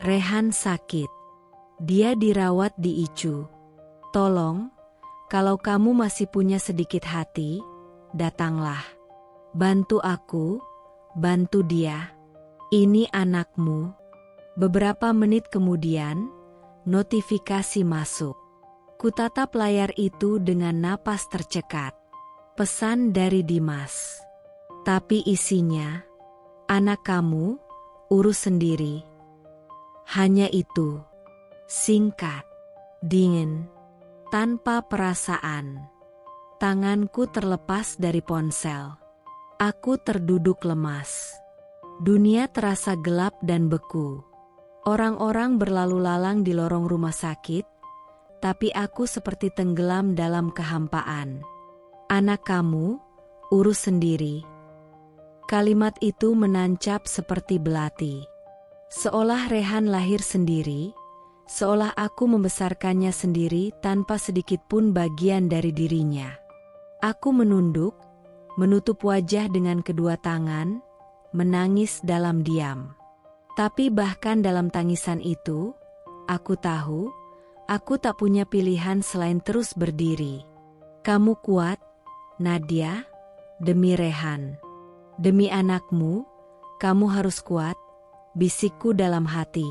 Rehan sakit. Dia dirawat di ICU. Tolong, kalau kamu masih punya sedikit hati, datanglah. Bantu aku, bantu dia. Ini anakmu. Beberapa menit kemudian, notifikasi masuk. Kutatap layar itu dengan napas tercekat. Pesan dari Dimas. Tapi isinya, anak kamu, urus sendiri. Hanya itu. Singkat, dingin, tanpa perasaan. Tanganku terlepas dari ponsel. Aku terduduk lemas. Dunia terasa gelap dan beku. Orang-orang berlalu lalang di lorong rumah sakit, tapi aku seperti tenggelam dalam kehampaan. Anak kamu, urus sendiri. Kalimat itu menancap seperti belati. Seolah Rehan lahir sendiri, seolah aku membesarkannya sendiri tanpa sedikit pun bagian dari dirinya. Aku menunduk, menutup wajah dengan kedua tangan, menangis dalam diam. Tapi bahkan dalam tangisan itu, aku tahu, aku tak punya pilihan selain terus berdiri. Kamu kuat, Nadia, demi Rehan. Demi anakmu, kamu harus kuat, bisikku dalam hati.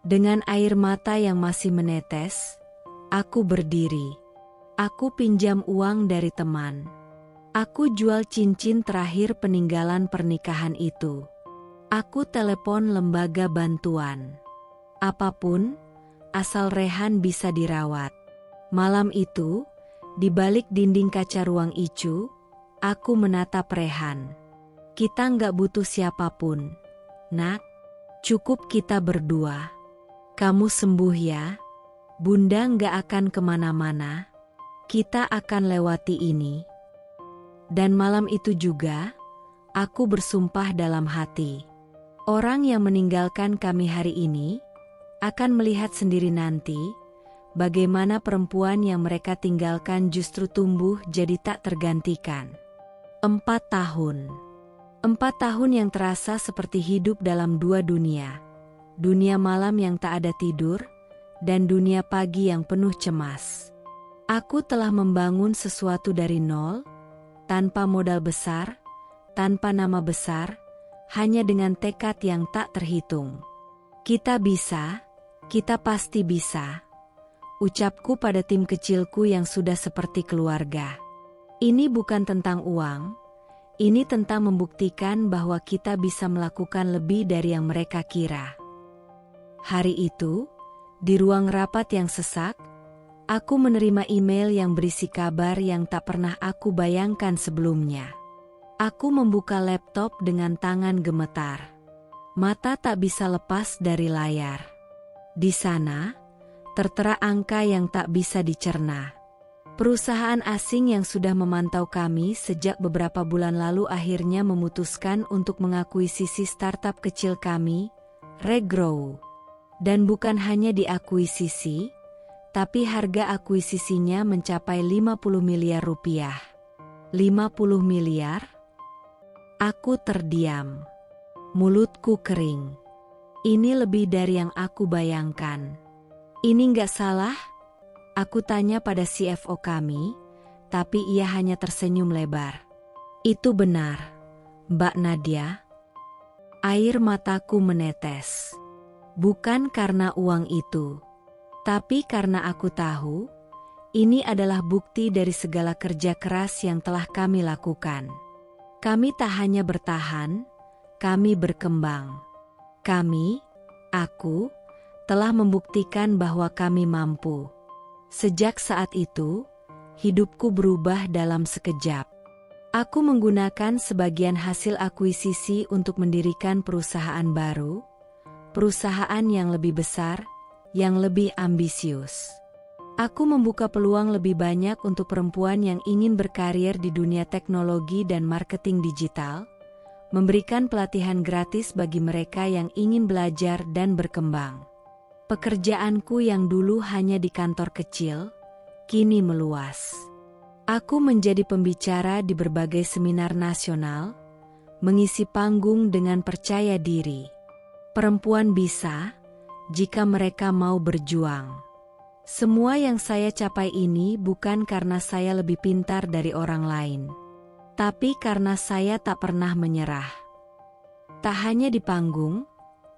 Dengan air mata yang masih menetes, aku berdiri. Aku pinjam uang dari teman. Aku jual cincin terakhir peninggalan pernikahan itu. Aku telepon lembaga bantuan. Apapun, asal Rehan bisa dirawat. Malam itu, di balik dinding kaca ruang ICU, aku menatap Rehan. Kita nggak butuh siapapun, nak. Cukup kita berdua. Kamu sembuh ya. Bunda nggak akan kemana-mana. Kita akan lewati ini. Dan malam itu juga, aku bersumpah dalam hati. Orang yang meninggalkan kami hari ini, akan melihat sendiri nanti, bagaimana perempuan yang mereka tinggalkan justru tumbuh jadi tak tergantikan. 4 tahun. 4 tahun yang terasa seperti hidup dalam 2 dunia. Dunia malam yang tak ada tidur, dan dunia pagi yang penuh cemas. Aku telah membangun sesuatu dari nol, tanpa modal besar, tanpa nama besar, hanya dengan tekad yang tak terhitung. Kita bisa, kita pasti bisa. Ucapku pada tim kecilku yang sudah seperti keluarga. Ini bukan tentang uang, ini tentang membuktikan bahwa kita bisa melakukan lebih dari yang mereka kira. Hari itu, di ruang rapat yang sesak, aku menerima email yang berisi kabar yang tak pernah aku bayangkan sebelumnya. Aku membuka laptop dengan tangan gemetar. Mata tak bisa lepas dari layar. Di sana, tertera angka yang tak bisa dicerna. Perusahaan asing yang sudah memantau kami sejak beberapa bulan lalu akhirnya memutuskan untuk mengakuisisi startup kecil kami, Regrow. Dan bukan hanya diakuisisi, tapi harga akuisisinya mencapai 50 miliar rupiah. 50 miliar? Aku terdiam. Mulutku kering. Ini lebih dari yang aku bayangkan. Ini nggak salah? Aku tanya pada CFO kami, tapi ia hanya tersenyum lebar. Itu benar, Mbak Nadia. Air mataku menetes. Bukan karena uang itu, tapi karena aku tahu, ini adalah bukti dari segala kerja keras yang telah kami lakukan. Kami tak hanya bertahan, kami berkembang. Aku, telah membuktikan bahwa kami mampu. Sejak saat itu, hidupku berubah dalam sekejap. Aku menggunakan sebagian hasil akuisisi untuk mendirikan perusahaan baru, perusahaan yang lebih besar, yang lebih ambisius. Aku membuka peluang lebih banyak untuk perempuan yang ingin berkarir di dunia teknologi dan marketing digital, memberikan pelatihan gratis bagi mereka yang ingin belajar dan berkembang. Pekerjaanku yang dulu hanya di kantor kecil, kini meluas. Aku menjadi pembicara di berbagai seminar nasional, mengisi panggung dengan percaya diri. Perempuan bisa, jika mereka mau berjuang. Semua yang saya capai ini bukan karena saya lebih pintar dari orang lain, tapi karena saya tak pernah menyerah. Tak hanya di panggung,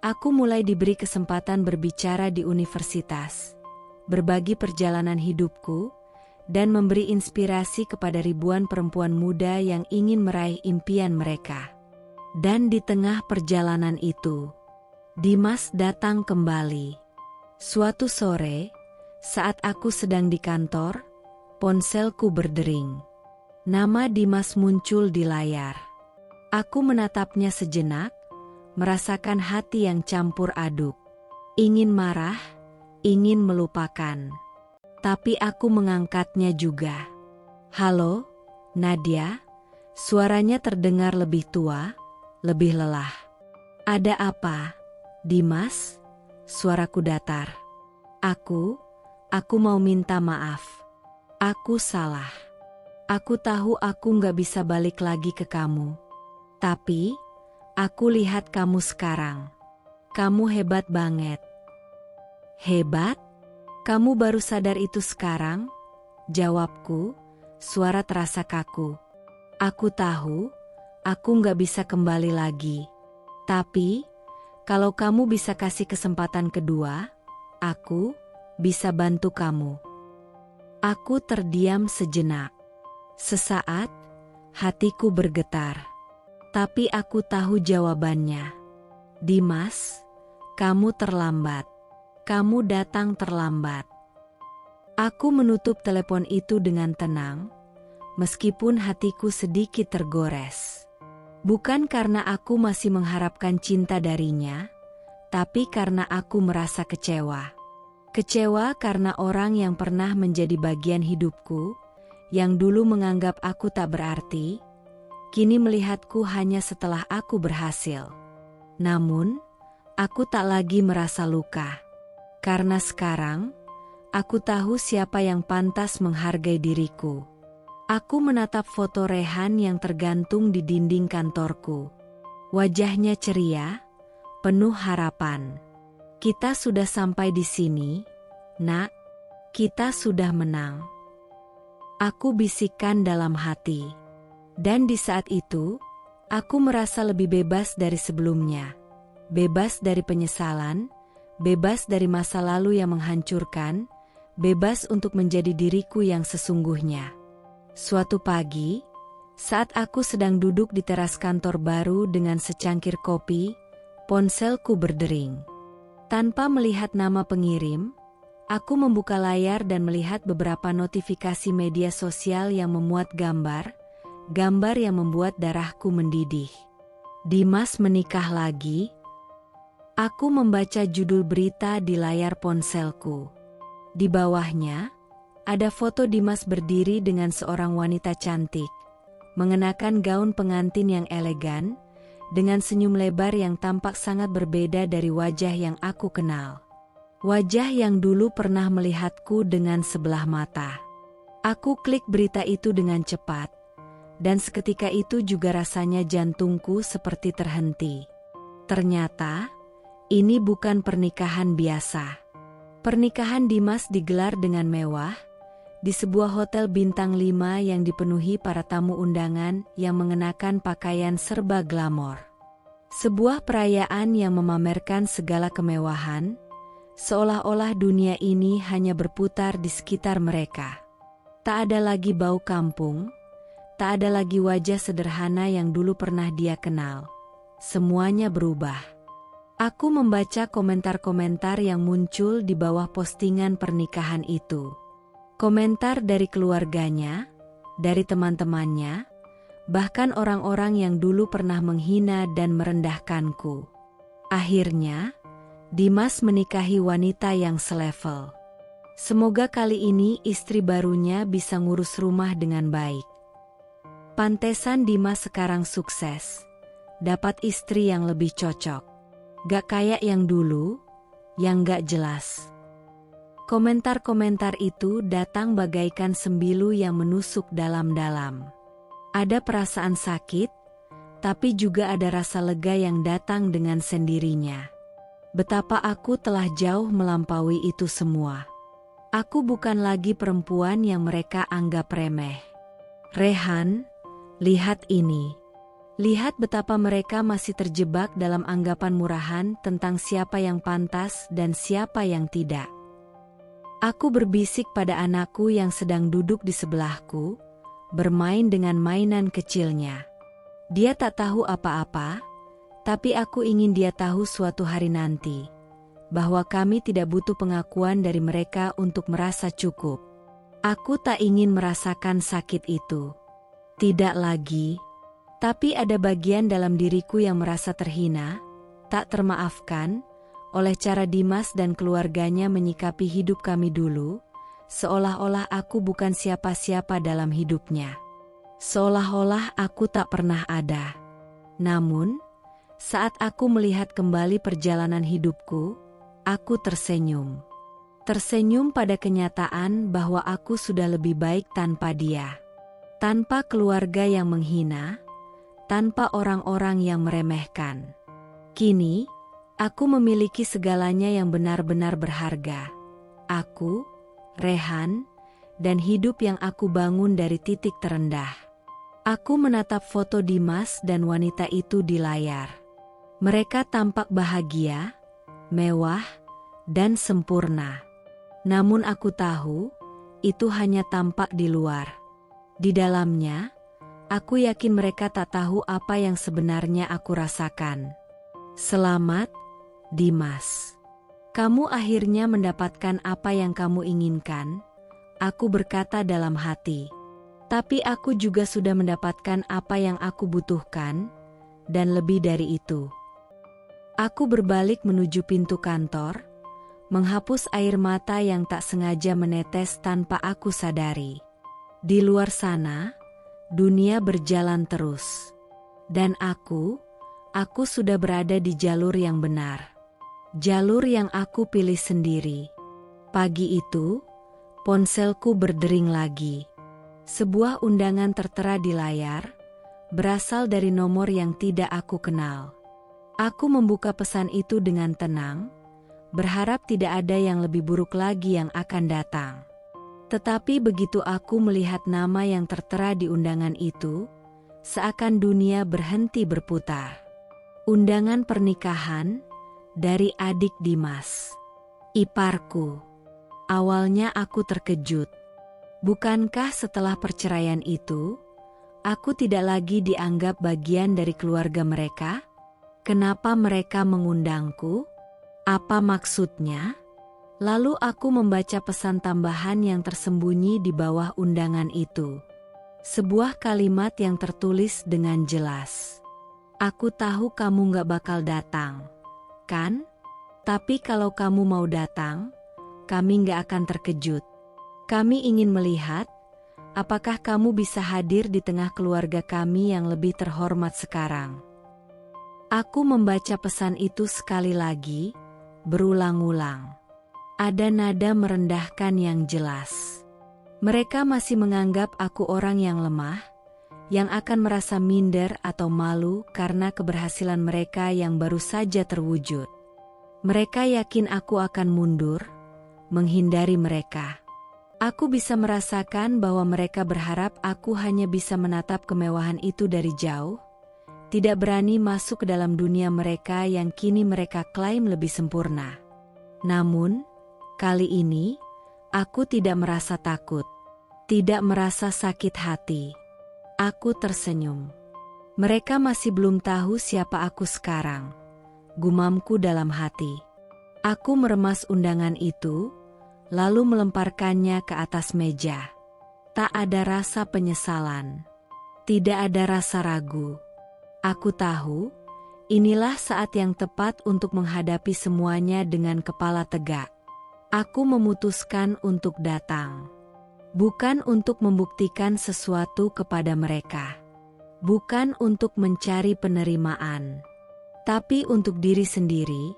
aku mulai diberi kesempatan berbicara di universitas, berbagi perjalanan hidupku, dan memberi inspirasi kepada ribuan perempuan muda yang ingin meraih impian mereka. Dan di tengah perjalanan itu, Dimas datang kembali. Suatu sore, saat aku sedang di kantor, ponselku berdering. Nama Dimas muncul di layar. Aku menatapnya sejenak, merasakan hati yang campur aduk. Ingin marah, ingin melupakan. Tapi aku mengangkatnya juga. "Halo, Nadia." Suaranya terdengar lebih tua, lebih lelah. "Ada apa, Dimas?" Suaraku datar. Aku mau minta maaf. Aku salah. Aku tahu aku gak bisa balik lagi ke kamu. Tapi, aku lihat kamu sekarang. Kamu hebat banget." "Hebat? Kamu baru sadar itu sekarang?" Jawabku, suara terasa kaku. "Aku tahu, aku gak bisa kembali lagi. Tapi, kalau kamu bisa kasih kesempatan kedua, aku bisa bantu kamu." Aku terdiam sejenak. Sesaat, hatiku bergetar. Tapi aku tahu jawabannya. "Dimas, kamu terlambat. Kamu datang terlambat." Aku menutup telepon itu dengan tenang, meskipun hatiku sedikit tergores. Bukan karena aku masih mengharapkan cinta darinya, tapi karena aku merasa kecewa. Kecewa karena orang yang pernah menjadi bagian hidupku, yang dulu menganggap aku tak berarti, kini melihatku hanya setelah aku berhasil. Namun, aku tak lagi merasa luka. Karena sekarang, aku tahu siapa yang pantas menghargai diriku. Aku menatap foto Rehan yang tergantung di dinding kantorku. Wajahnya ceria, penuh harapan. "Kita sudah sampai di sini, Nak. Kita sudah menang." Aku bisikkan dalam hati. Dan di saat itu, aku merasa lebih bebas dari sebelumnya. Bebas dari penyesalan, bebas dari masa lalu yang menghancurkan, bebas untuk menjadi diriku yang sesungguhnya. Suatu pagi, saat aku sedang duduk di teras kantor baru dengan secangkir kopi, ponselku berdering. Tanpa melihat nama pengirim, aku membuka layar dan melihat beberapa notifikasi media sosial yang memuat gambar yang membuat darahku mendidih. "Dimas menikah lagi?" Aku membaca judul berita di layar ponselku. Di bawahnya, ada foto Dimas berdiri dengan seorang wanita cantik, mengenakan gaun pengantin yang elegan, dengan senyum lebar yang tampak sangat berbeda dari wajah yang aku kenal. Wajah yang dulu pernah melihatku dengan sebelah mata. Aku klik berita itu dengan cepat, dan seketika itu juga rasanya jantungku seperti terhenti. Ternyata, ini bukan pernikahan biasa. Pernikahan Dimas digelar dengan mewah, di sebuah hotel bintang 5 yang dipenuhi para tamu undangan yang mengenakan pakaian serba glamor. Sebuah perayaan yang memamerkan segala kemewahan, seolah-olah dunia ini hanya berputar di sekitar mereka. Tak ada lagi bau kampung, tak ada lagi wajah sederhana yang dulu pernah dia kenal. Semuanya berubah. Aku membaca komentar-komentar yang muncul di bawah postingan pernikahan itu. Komentar dari keluarganya, dari teman-temannya, bahkan orang-orang yang dulu pernah menghina dan merendahkanku. Akhirnya, Dimas menikahi wanita yang selevel. Semoga kali ini istri barunya bisa ngurus rumah dengan baik. Pantesan Dimas sekarang sukses, dapat istri yang lebih cocok. Gak kayak yang dulu, yang gak jelas. Komentar-komentar itu datang bagaikan sembilu yang menusuk dalam-dalam. Ada perasaan sakit, tapi juga ada rasa lega yang datang dengan sendirinya. Betapa aku telah jauh melampaui itu semua. Aku bukan lagi perempuan yang mereka anggap remeh. Rehan, lihat ini. Lihat betapa mereka masih terjebak dalam anggapan murahan tentang siapa yang pantas dan siapa yang tidak. Aku berbisik pada anakku yang sedang duduk di sebelahku, bermain dengan mainan kecilnya. Dia tak tahu apa-apa, tapi aku ingin dia tahu suatu hari nanti, bahwa kami tidak butuh pengakuan dari mereka untuk merasa cukup. Aku tak ingin merasakan sakit itu. Tidak lagi. Tapi ada bagian dalam diriku yang merasa terhina, tak termaafkan, oleh cara Dimas dan keluarganya menyikapi hidup kami dulu, seolah-olah aku bukan siapa-siapa dalam hidupnya. Seolah-olah aku tak pernah ada. Namun, saat aku melihat kembali perjalanan hidupku, aku tersenyum. Tersenyum pada kenyataan bahwa aku sudah lebih baik tanpa dia. Tanpa keluarga yang menghina, tanpa orang-orang yang meremehkan. Kini, aku memiliki segalanya yang benar-benar berharga. Aku, Rehan, dan hidup yang aku bangun dari titik terendah. Aku menatap foto Dimas dan wanita itu di layar. Mereka tampak bahagia, mewah, dan sempurna. Namun aku tahu, itu hanya tampak di luar. Di dalamnya, aku yakin mereka tak tahu apa yang sebenarnya aku rasakan. Selamat, Dimas. Kamu akhirnya mendapatkan apa yang kamu inginkan, aku berkata dalam hati. Tapi aku juga sudah mendapatkan apa yang aku butuhkan, dan lebih dari itu. Aku berbalik menuju pintu kantor, menghapus air mata yang tak sengaja menetes tanpa aku sadari. Di luar sana, dunia berjalan terus. Dan aku sudah berada di jalur yang benar. Jalur yang aku pilih sendiri. Pagi itu, ponselku berdering lagi. Sebuah undangan tertera di layar, berasal dari nomor yang tidak aku kenal. Aku membuka pesan itu dengan tenang, berharap tidak ada yang lebih buruk lagi yang akan datang. Tetapi begitu aku melihat nama yang tertera di undangan itu, seakan dunia berhenti berputar. Undangan pernikahan dari adik Dimas, iparku. Awalnya aku terkejut. Bukankah setelah perceraian itu, aku tidak lagi dianggap bagian dari keluarga mereka? Kenapa mereka mengundangku? Apa maksudnya? Lalu aku membaca pesan tambahan yang tersembunyi di bawah undangan itu. Sebuah kalimat yang tertulis dengan jelas. Aku tahu kamu gak bakal datang, kan? Tapi kalau kamu mau datang, kami gak akan terkejut. Kami ingin melihat, apakah kamu bisa hadir di tengah keluarga kami yang lebih terhormat sekarang. Aku membaca pesan itu sekali lagi, berulang-ulang. Ada nada merendahkan yang jelas. Mereka masih menganggap aku orang yang lemah, yang akan merasa minder atau malu karena keberhasilan mereka yang baru saja terwujud. Mereka yakin aku akan mundur, menghindari mereka. Aku bisa merasakan bahwa mereka berharap aku hanya bisa menatap kemewahan itu dari jauh, tidak berani masuk ke dalam dunia mereka yang kini mereka klaim lebih sempurna. Namun, kali ini, aku tidak merasa takut, tidak merasa sakit hati. Aku tersenyum. Mereka masih belum tahu siapa aku sekarang, gumamku dalam hati. Aku meremas undangan itu, lalu melemparkannya ke atas meja. Tak ada rasa penyesalan. Tidak ada rasa ragu. Aku tahu, inilah saat yang tepat untuk menghadapi semuanya dengan kepala tegak. Aku memutuskan untuk datang. Bukan untuk membuktikan sesuatu kepada mereka. Bukan untuk mencari penerimaan. Tapi untuk diri sendiri,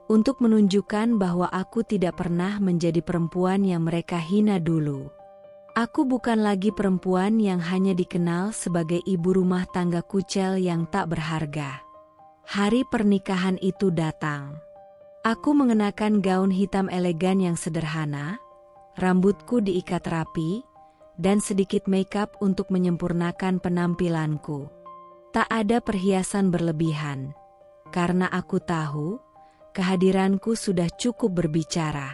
untuk menunjukkan bahwa aku tidak pernah menjadi perempuan yang mereka hina dulu. Aku bukan lagi perempuan yang hanya dikenal sebagai ibu rumah tangga kucel yang tak berharga. Hari pernikahan itu datang. Aku mengenakan gaun hitam elegan yang sederhana, rambutku diikat rapi, dan sedikit makeup untuk menyempurnakan penampilanku. Tak ada perhiasan berlebihan, karena aku tahu, kehadiranku sudah cukup berbicara.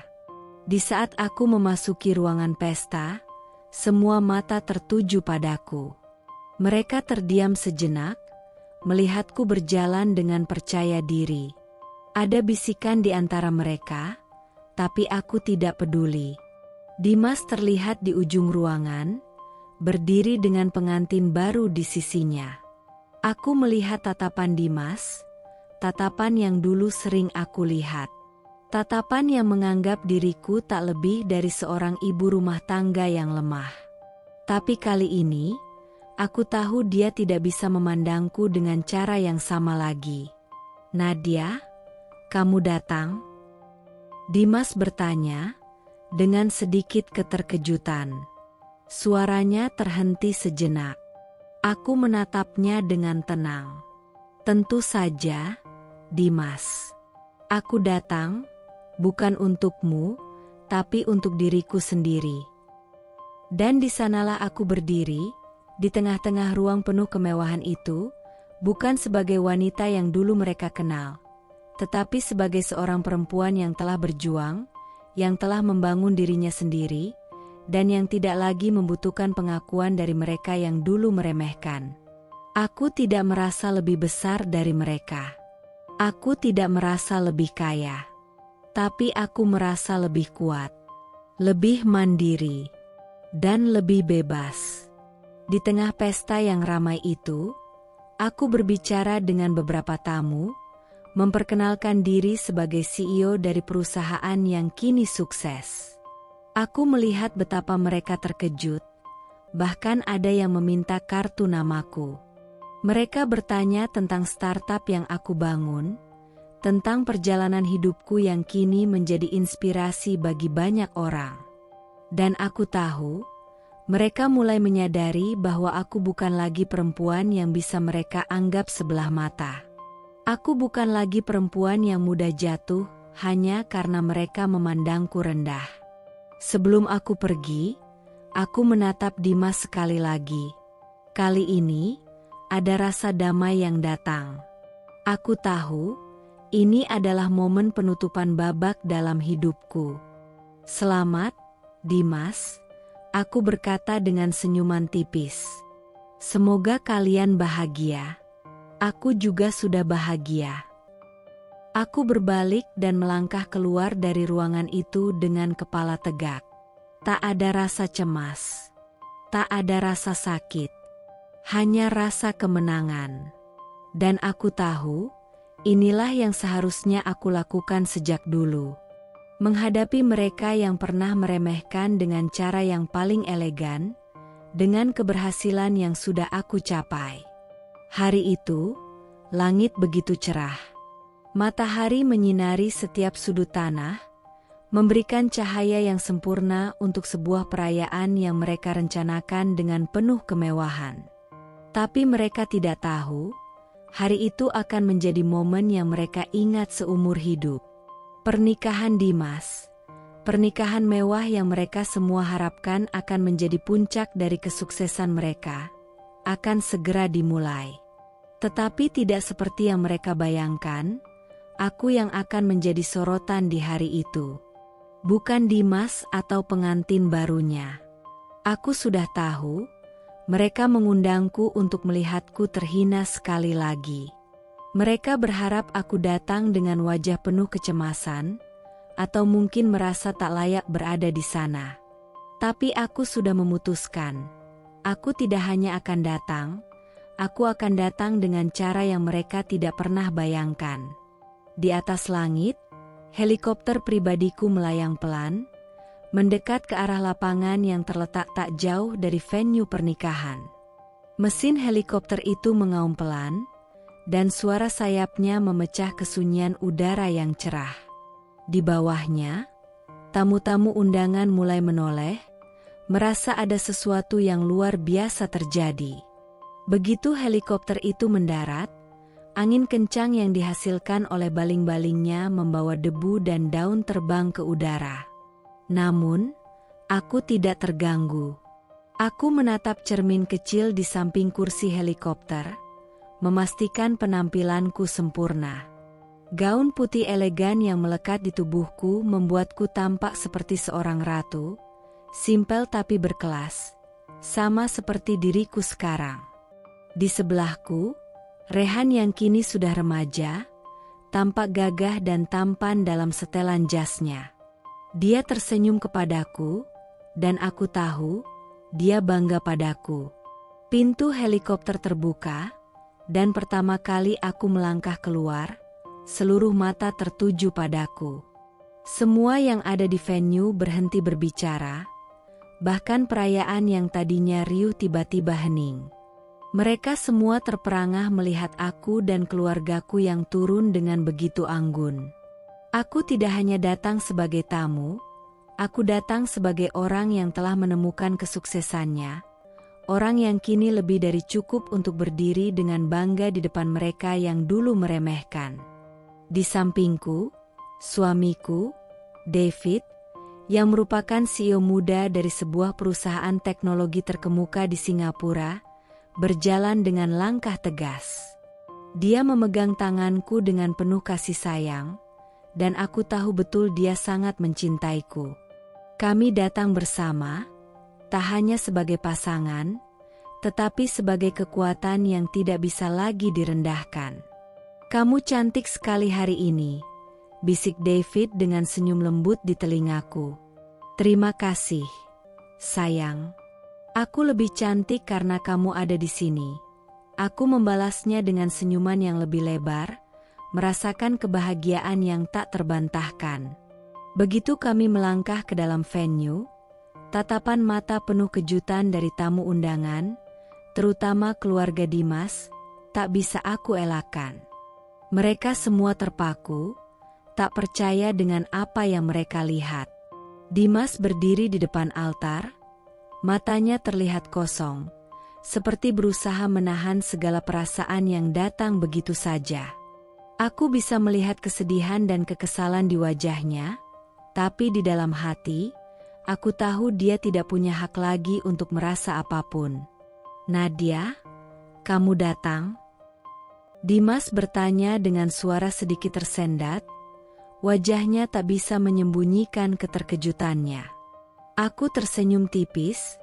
Di saat aku memasuki ruangan pesta, semua mata tertuju padaku. Mereka terdiam sejenak, melihatku berjalan dengan percaya diri. Ada bisikan di antara mereka, tapi aku tidak peduli. Dimas terlihat di ujung ruangan, berdiri dengan pengantin baru di sisinya. Aku melihat tatapan Dimas, tatapan yang dulu sering aku lihat. Tatapan yang menganggap diriku tak lebih dari seorang ibu rumah tangga yang lemah. Tapi kali ini, aku tahu dia tidak bisa memandangku dengan cara yang sama lagi. "Nadia, kamu datang?" Dimas bertanya, dengan sedikit keterkejutan. Suaranya terhenti sejenak. Aku menatapnya dengan tenang. "Tentu saja, Dimas. Aku datang, bukan untukmu, tapi untuk diriku sendiri." Dan di sanalah aku berdiri, di tengah-tengah ruang penuh kemewahan itu, bukan sebagai wanita yang dulu mereka kenal, tetapi sebagai seorang perempuan yang telah berjuang, yang telah membangun dirinya sendiri, dan yang tidak lagi membutuhkan pengakuan dari mereka yang dulu meremehkan. Aku tidak merasa lebih besar dari mereka. Aku tidak merasa lebih kaya. Tapi aku merasa lebih kuat, lebih mandiri, dan lebih bebas. Di tengah pesta yang ramai itu, aku berbicara dengan beberapa tamu, memperkenalkan diri sebagai CEO dari perusahaan yang kini sukses. Aku melihat betapa mereka terkejut, bahkan ada yang meminta kartu namaku. Mereka bertanya tentang startup yang aku bangun, tentang perjalanan hidupku yang kini menjadi inspirasi bagi banyak orang. Dan aku tahu, mereka mulai menyadari bahwa aku bukan lagi perempuan yang bisa mereka anggap sebelah mata. Aku bukan lagi perempuan yang mudah jatuh hanya karena mereka memandangku rendah. Sebelum aku pergi, aku menatap Dimas sekali lagi. Kali ini, ada rasa damai yang datang. Aku tahu, ini adalah momen penutupan babak dalam hidupku. "Selamat, Dimas," aku berkata dengan senyuman tipis. "Semoga kalian bahagia. Aku juga sudah bahagia." Aku berbalik dan melangkah keluar dari ruangan itu dengan kepala tegak. Tak ada rasa cemas. Tak ada rasa sakit. Hanya rasa kemenangan. Dan aku tahu, inilah yang seharusnya aku lakukan sejak dulu. Menghadapi mereka yang pernah meremehkan dengan cara yang paling elegan, dengan keberhasilan yang sudah aku capai. Hari itu, langit begitu cerah. Matahari menyinari setiap sudut tanah, memberikan cahaya yang sempurna untuk sebuah perayaan yang mereka rencanakan dengan penuh kemewahan. Tapi mereka tidak tahu, hari itu akan menjadi momen yang mereka ingat seumur hidup. Pernikahan Dimas, pernikahan mewah yang mereka semua harapkan akan menjadi puncak dari kesuksesan mereka, akan segera dimulai. Tetapi tidak seperti yang mereka bayangkan, aku yang akan menjadi sorotan di hari itu. Bukan Dimas atau pengantin barunya. Aku sudah tahu, mereka mengundangku untuk melihatku terhina sekali lagi. Mereka berharap aku datang dengan wajah penuh kecemasan, atau mungkin merasa tak layak berada di sana. Tapi aku sudah memutuskan, Aku tidak hanya akan datang, aku akan datang dengan cara yang mereka tidak pernah bayangkan. Di atas langit, helikopter pribadiku melayang pelan, mendekat ke arah lapangan yang terletak tak jauh dari venue pernikahan. Mesin helikopter itu mengaum pelan, dan suara sayapnya memecah kesunyian udara yang cerah. Di bawahnya, tamu-tamu undangan mulai menoleh, merasa ada sesuatu yang luar biasa terjadi. Begitu helikopter itu mendarat, angin kencang yang dihasilkan oleh baling-balingnya membawa debu dan daun terbang ke udara. Namun, aku tidak terganggu. Aku menatap cermin kecil di samping kursi helikopter, memastikan penampilanku sempurna. Gaun putih elegan yang melekat di tubuhku membuatku tampak seperti seorang ratu, simpel tapi berkelas, sama seperti diriku sekarang. Di sebelahku, Rehan yang kini sudah remaja, tampak gagah dan tampan dalam setelan jasnya. Dia tersenyum kepadaku, dan aku tahu, dia bangga padaku. Pintu helikopter terbuka, dan pertama kali aku melangkah keluar, seluruh mata tertuju padaku. Semua yang ada di venue berhenti berbicara, bahkan perayaan yang tadinya riuh tiba-tiba hening. Mereka semua terperangah melihat aku dan keluargaku yang turun dengan begitu anggun. Aku tidak hanya datang sebagai tamu, aku datang sebagai orang yang telah menemukan kesuksesannya, orang yang kini lebih dari cukup untuk berdiri dengan bangga di depan mereka yang dulu meremehkan. Di sampingku, suamiku, David, yang merupakan CEO muda dari sebuah perusahaan teknologi terkemuka di Singapura, berjalan dengan langkah tegas. Dia memegang tanganku dengan penuh kasih sayang, dan aku tahu betul dia sangat mencintaiku. Kami datang bersama, tak hanya sebagai pasangan, tetapi sebagai kekuatan yang tidak bisa lagi direndahkan. "Kamu cantik sekali hari ini," bisik David dengan senyum lembut di telingaku. "Terima kasih, sayang. Aku lebih cantik karena kamu ada di sini." Aku membalasnya dengan senyuman yang lebih lebar, merasakan kebahagiaan yang tak terbantahkan. Begitu kami melangkah ke dalam venue, tatapan mata penuh kejutan dari tamu undangan, terutama keluarga Dimas, tak bisa aku elakkan. Mereka semua terpaku, tak percaya dengan apa yang mereka lihat. Dimas berdiri di depan altar, matanya terlihat kosong, seperti berusaha menahan segala perasaan yang datang begitu saja. Aku bisa melihat kesedihan dan kekesalan di wajahnya, tapi di dalam hati, aku tahu dia tidak punya hak lagi untuk merasa apapun. "Nadia, kamu datang?" Dimas bertanya dengan suara sedikit tersendat, wajahnya tak bisa menyembunyikan keterkejutannya. Aku tersenyum tipis,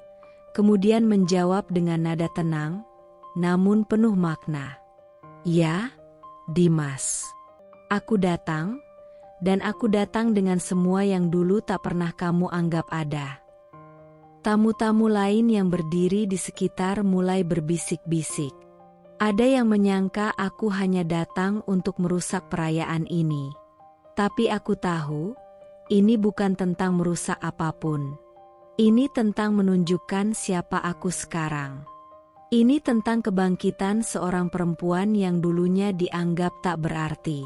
kemudian menjawab dengan nada tenang, namun penuh makna. "Ya, Dimas. Aku datang, dan aku datang dengan semua yang dulu tak pernah kamu anggap ada." Tamu-tamu lain yang berdiri di sekitar mulai berbisik-bisik. Ada yang menyangka aku hanya datang untuk merusak perayaan ini. Tapi aku tahu, ini bukan tentang merusak apapun. Ini tentang menunjukkan siapa aku sekarang. Ini tentang kebangkitan seorang perempuan yang dulunya dianggap tak berarti.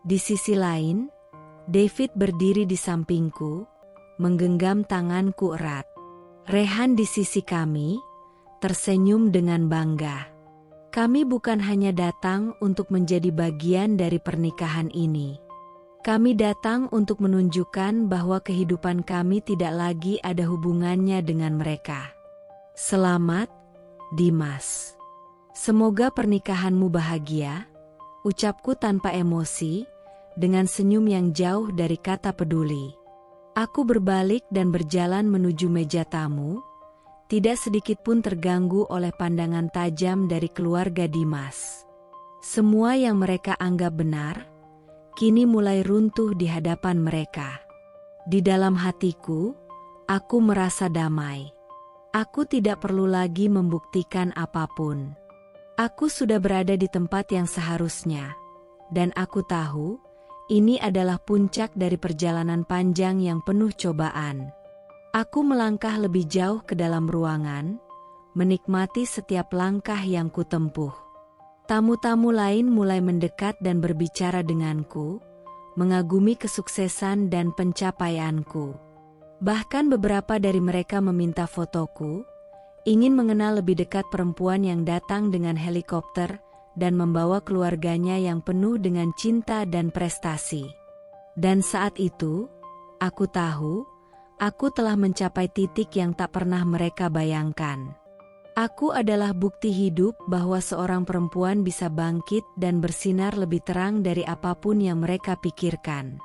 Di sisi lain, David berdiri di sampingku, menggenggam tanganku erat. Rehan di sisi kami, tersenyum dengan bangga. Kami bukan hanya datang untuk menjadi bagian dari pernikahan ini. Kami datang untuk menunjukkan bahwa kehidupan kami tidak lagi ada hubungannya dengan mereka. Selamat, Dimas. Semoga pernikahanmu bahagia, ucapku tanpa emosi, dengan senyum yang jauh dari kata peduli. Aku berbalik dan berjalan menuju meja tamu, tidak sedikit pun terganggu oleh pandangan tajam dari keluarga Dimas. Semua yang mereka anggap benar, kini mulai runtuh di hadapan mereka. Di dalam hatiku, aku merasa damai. Aku tidak perlu lagi membuktikan apapun. Aku sudah berada di tempat yang seharusnya. Dan aku tahu, ini adalah puncak dari perjalanan panjang yang penuh cobaan. Aku melangkah lebih jauh ke dalam ruangan, menikmati setiap langkah yang kutempuh. Tamu-tamu lain mulai mendekat dan berbicara denganku, mengagumi kesuksesan dan pencapaianku. Bahkan beberapa dari mereka meminta fotoku, ingin mengenal lebih dekat perempuan yang datang dengan helikopter dan membawa keluarganya yang penuh dengan cinta dan prestasi. Dan saat itu, aku tahu, aku telah mencapai titik yang tak pernah mereka bayangkan. Aku adalah bukti hidup bahwa seorang perempuan bisa bangkit dan bersinar lebih terang dari apapun yang mereka pikirkan.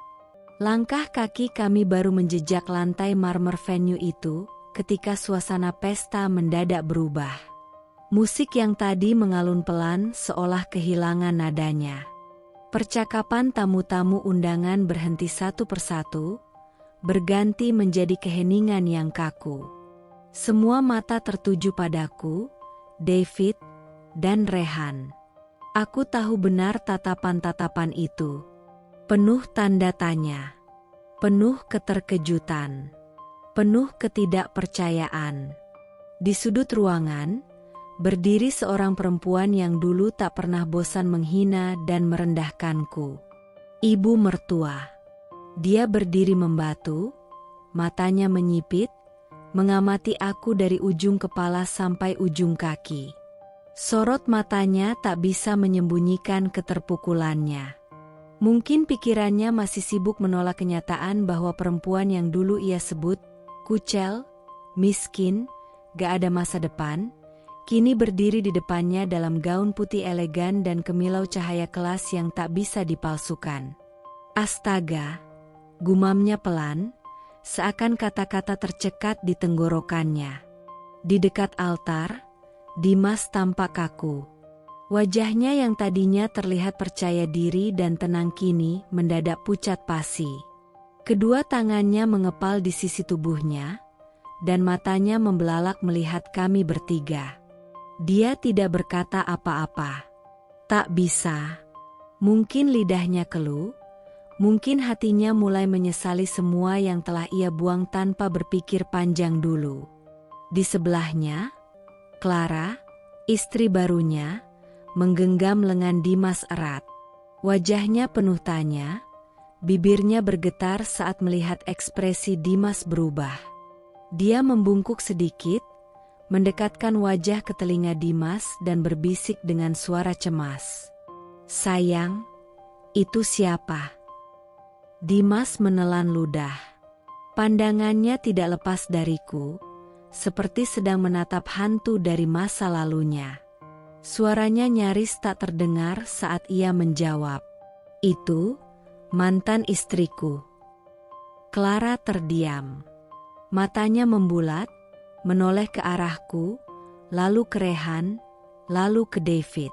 Langkah kaki kami baru menjejak lantai marmer venue itu, ketika suasana pesta mendadak berubah. Musik yang tadi mengalun pelan seolah kehilangan nadanya. Percakapan tamu-tamu undangan berhenti satu persatu, berganti menjadi keheningan yang kaku. Semua mata tertuju padaku, David, dan Rehan. Aku tahu benar tatapan-tatapan itu. Penuh tanda tanya. Penuh keterkejutan. Penuh ketidakpercayaan. Di sudut ruangan, berdiri seorang perempuan yang dulu tak pernah bosan menghina dan merendahkanku. Ibu mertua. Dia berdiri membatu, matanya menyipit, mengamati aku dari ujung kepala sampai ujung kaki. Sorot matanya tak bisa menyembunyikan keterpukulannya. Mungkin pikirannya masih sibuk menolak kenyataan bahwa perempuan yang dulu ia sebut kucel, miskin, gak ada masa depan, kini berdiri di depannya dalam gaun putih elegan dan kemilau cahaya kelas yang tak bisa dipalsukan. Astaga, gumamnya pelan, seakan kata-kata tercekat di tenggorokannya. Di dekat altar, Dimas tampak kaku. Wajahnya yang tadinya terlihat percaya diri dan tenang kini mendadak pucat pasi. Kedua tangannya mengepal di sisi tubuhnya, dan matanya membelalak melihat kami bertiga. Dia tidak berkata apa-apa. Tak bisa. Mungkin lidahnya keluh. Mungkin hatinya mulai menyesali semua yang telah ia buang tanpa berpikir panjang dulu. Di sebelahnya, Clara, istri barunya, menggenggam lengan Dimas erat. Wajahnya penuh tanya, bibirnya bergetar saat melihat ekspresi Dimas berubah. Dia membungkuk sedikit, mendekatkan wajah ke telinga Dimas dan berbisik dengan suara cemas. "Sayang, itu siapa?" Dimas menelan ludah. Pandangannya tidak lepas dariku, seperti sedang menatap hantu dari masa lalunya. Suaranya nyaris tak terdengar saat ia menjawab, "Itu mantan istriku." Clara terdiam. Matanya membulat, menoleh ke arahku, lalu ke Rehan, lalu ke David.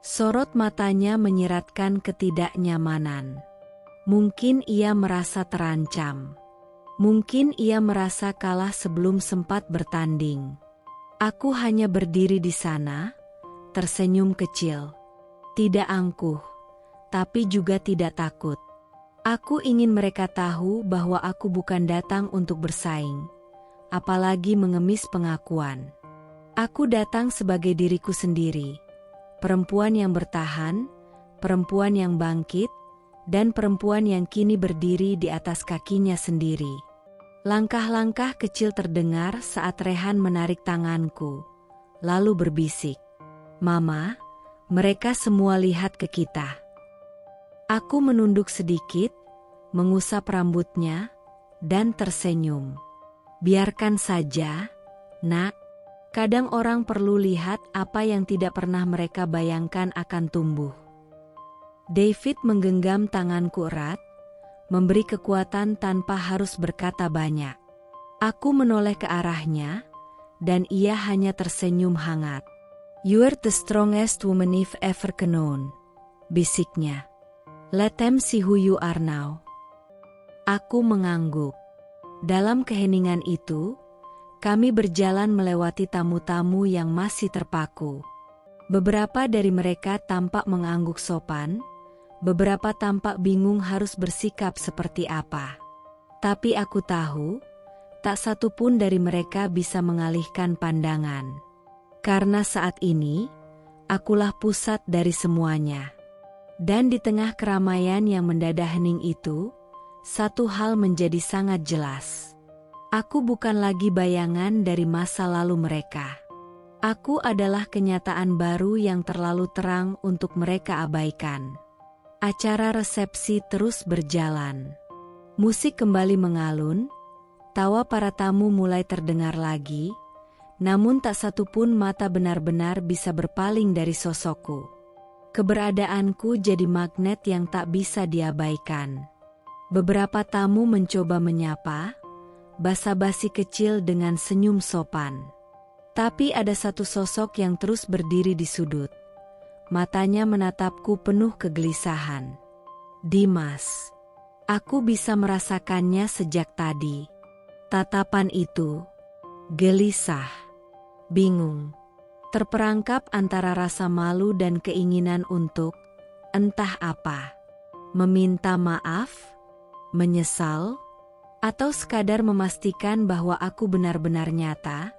Sorot matanya menyiratkan ketidaknyamanan. Mungkin ia merasa terancam. Mungkin ia merasa kalah sebelum sempat bertanding. Aku hanya berdiri di sana, tersenyum kecil. Tidak angkuh, tapi juga tidak takut. Aku ingin mereka tahu bahwa aku bukan datang untuk bersaing, apalagi mengemis pengakuan. Aku datang sebagai diriku sendiri, perempuan yang bertahan, perempuan yang bangkit, dan perempuan yang kini berdiri di atas kakinya sendiri. Langkah-langkah kecil terdengar saat Rehan menarik tanganku, lalu berbisik, "Mama, mereka semua lihat ke kita." Aku menunduk sedikit, mengusap rambutnya, dan tersenyum. "Biarkan saja, Nak. Kadang orang perlu lihat apa yang tidak pernah mereka bayangkan akan tumbuh." David menggenggam tanganku erat, memberi kekuatan tanpa harus berkata banyak. Aku menoleh ke arahnya, dan ia hanya tersenyum hangat. "You're the strongest woman I've ever known," bisiknya. "Let them see who you are now." Aku mengangguk. Dalam keheningan itu, Kami berjalan melewati tamu-tamu yang masih terpaku. Beberapa dari mereka tampak mengangguk sopan, beberapa tampak bingung harus bersikap seperti apa. Tapi aku tahu, tak satu pun dari mereka bisa mengalihkan pandangan. Karena saat ini, akulah pusat dari semuanya. Dan di tengah keramaian yang mendadak hening itu, satu hal menjadi sangat jelas. Aku bukan lagi bayangan dari masa lalu mereka. Aku adalah kenyataan baru yang terlalu terang untuk mereka abaikan. Acara resepsi terus berjalan. Musik kembali mengalun, tawa para tamu mulai terdengar lagi, namun tak satu pun mata benar-benar bisa berpaling dari sosokku. Keberadaanku jadi magnet yang tak bisa diabaikan. Beberapa tamu mencoba menyapa, basa-basi kecil dengan senyum sopan. Tapi ada satu sosok yang terus berdiri di sudut. Matanya menatapku penuh kegelisahan. Dimas. Aku bisa merasakannya sejak tadi. Tatapan itu, gelisah, bingung, terperangkap antara rasa malu dan keinginan untuk, entah apa, meminta maaf, menyesal, atau sekadar memastikan bahwa aku benar-benar nyata,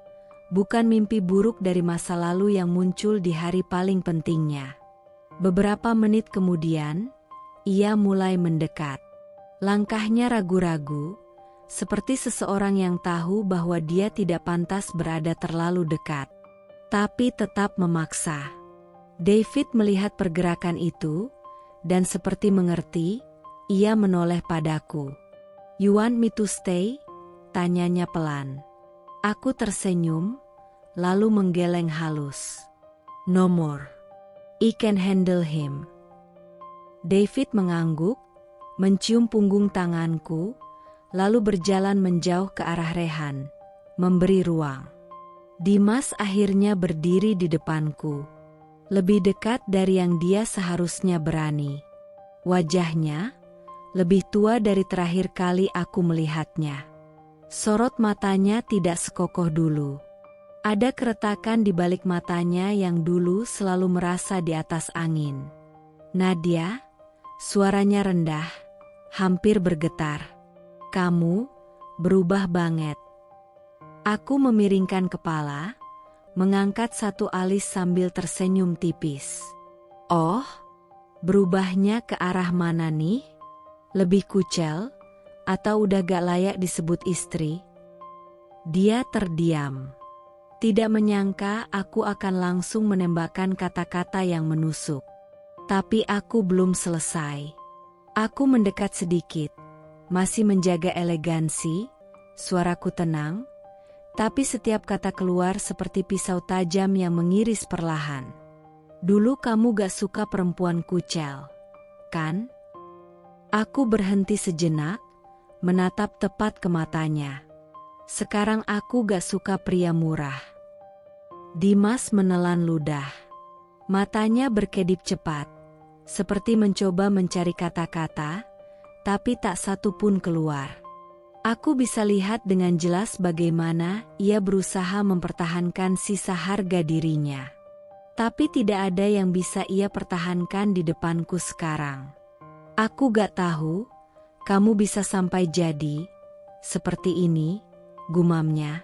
bukan mimpi buruk dari masa lalu yang muncul di hari paling pentingnya. Beberapa menit kemudian, ia mulai mendekat. Langkahnya ragu-ragu, seperti seseorang yang tahu bahwa dia tidak pantas berada terlalu dekat. Tapi tetap memaksa. David melihat pergerakan itu, dan seperti mengerti, ia menoleh padaku. "You want me to stay?" tanyanya pelan. Aku tersenyum, lalu menggeleng halus. "No more. I can handle him." David mengangguk, mencium punggung tanganku, lalu berjalan menjauh ke arah Rehan, memberi ruang. Dimas akhirnya berdiri di depanku, lebih dekat dari yang dia seharusnya berani. Wajahnya lebih tua dari terakhir kali aku melihatnya. Sorot matanya tidak sekokoh dulu. Ada keretakan di balik matanya yang dulu selalu merasa di atas angin. "Nadia," suaranya rendah, hampir bergetar. "Kamu berubah banget." Aku memiringkan kepala, mengangkat satu alis sambil tersenyum tipis. "Oh, berubahnya ke arah mana nih? Lebih kucel? Atau udah gak layak disebut istri?" Dia terdiam. Tidak menyangka aku akan langsung menembakkan kata-kata yang menusuk. Tapi aku belum selesai. Aku mendekat sedikit, masih menjaga elegansi, suaraku tenang, tapi setiap kata keluar seperti pisau tajam yang mengiris perlahan. "Dulu kamu gak suka perempuan kucel, kan?" Aku berhenti sejenak, menatap tepat ke matanya. "Sekarang aku gak suka pria murah." Dimas menelan ludah. Matanya berkedip cepat, seperti mencoba mencari kata-kata, tapi tak satu pun keluar. Aku bisa lihat dengan jelas bagaimana ia berusaha mempertahankan sisa harga dirinya. Tapi tidak ada yang bisa ia pertahankan di depanku sekarang. "Aku gak tahu kamu bisa sampai jadi seperti ini," gumamnya.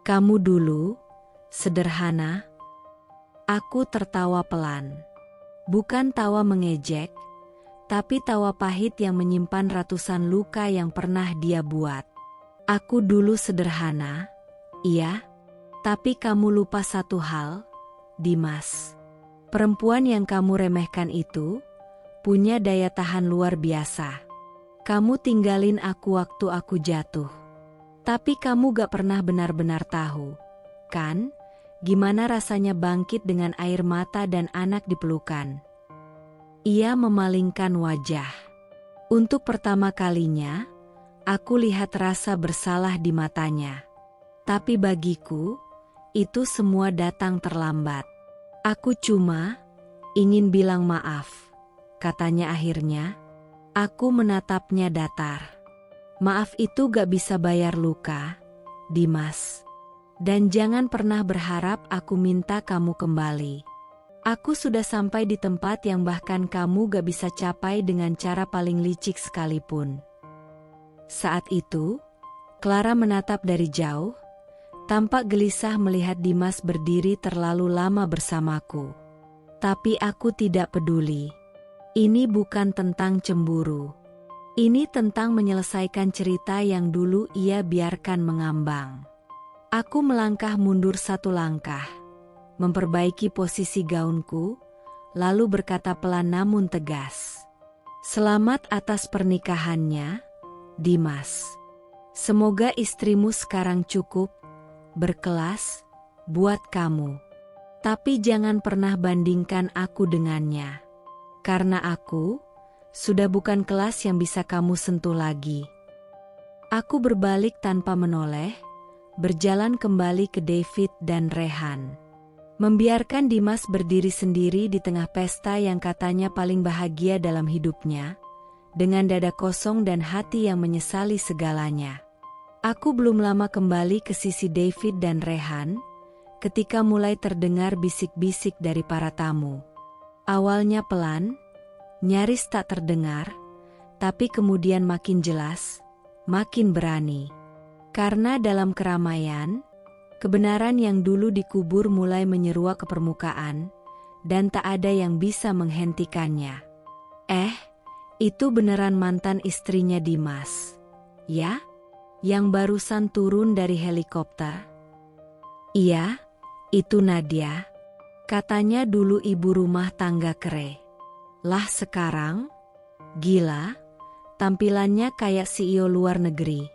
"Kamu dulu sederhana." Aku tertawa pelan. Bukan tawa mengejek, tapi tawa pahit yang menyimpan ratusan luka yang pernah dia buat. "Aku dulu sederhana, iya, tapi kamu lupa satu hal, Dimas. Perempuan yang kamu remehkan itu punya daya tahan luar biasa. Kamu tinggalin aku waktu aku jatuh. Tapi kamu gak pernah benar-benar tahu, kan, gimana rasanya bangkit dengan air mata dan anak di pelukan." Ia memalingkan wajah. Untuk pertama kalinya, aku lihat rasa bersalah di matanya. Tapi bagiku, itu semua datang terlambat. "Aku cuma ingin bilang maaf," katanya akhirnya. Aku menatapnya datar. "Maaf itu gak bisa bayar luka, Dimas. Dan jangan pernah berharap aku minta kamu kembali. Aku sudah sampai di tempat yang bahkan kamu gak bisa capai dengan cara paling licik sekalipun. Saat itu, Clara menatap dari jauh, tampak gelisah melihat Dimas berdiri terlalu lama bersamaku. Tapi aku tidak peduli. Ini bukan tentang cemburu. Ini tentang menyelesaikan cerita yang dulu ia biarkan mengambang. Aku melangkah mundur satu langkah, memperbaiki posisi gaunku, lalu berkata pelan namun tegas. Selamat atas pernikahannya, Dimas. Semoga istrimu sekarang cukup, berkelas, buat kamu. Tapi jangan pernah bandingkan aku dengannya. Karena aku sudah bukan kelas yang bisa kamu sentuh lagi. Aku berbalik tanpa menoleh, berjalan kembali ke David dan Rehan. Membiarkan Dimas berdiri sendiri di tengah pesta yang katanya paling bahagia dalam hidupnya, dengan dada kosong dan hati yang menyesali segalanya. Aku belum lama kembali ke sisi David dan Rehan, ketika mulai terdengar bisik-bisik dari para tamu. Awalnya pelan, nyaris tak terdengar, tapi kemudian makin jelas, makin berani. Karena dalam keramaian, kebenaran yang dulu dikubur mulai menyeruak ke permukaan, dan tak ada yang bisa menghentikannya. Itu beneran mantan istrinya Dimas, ya? Yang barusan turun dari helikopter? Iya, itu Nadia. Katanya dulu ibu rumah tangga kere. Lah sekarang, gila, tampilannya kayak CEO luar negeri.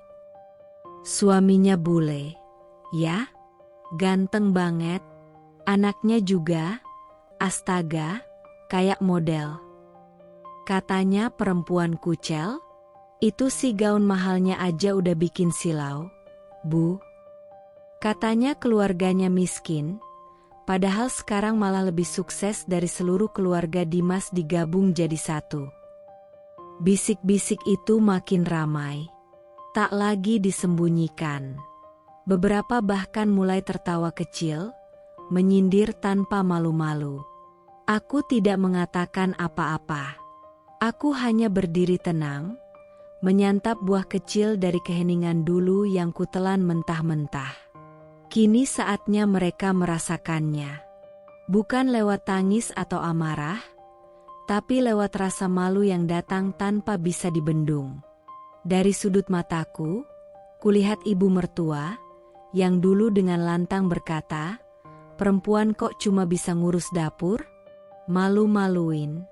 Suaminya bule, ya? Ganteng banget. Anaknya juga, astaga, kayak model. Katanya perempuan kucel, itu si gaun mahalnya aja udah bikin silau, Bu. Katanya keluarganya miskin, padahal sekarang malah lebih sukses dari seluruh keluarga Dimas digabung jadi satu. Bisik-bisik itu makin ramai. Tak lagi disembunyikan. Beberapa bahkan mulai tertawa kecil, menyindir tanpa malu-malu. Aku tidak mengatakan apa-apa. Aku hanya berdiri tenang, menyantap buah kecil dari keheningan dulu yang kutelan mentah-mentah. Kini saatnya mereka merasakannya. Bukan lewat tangis atau amarah, tapi lewat rasa malu yang datang tanpa bisa dibendung. Dari sudut mataku, kulihat ibu mertua, yang dulu dengan lantang berkata, perempuan kok cuma bisa ngurus dapur? Malu-maluin.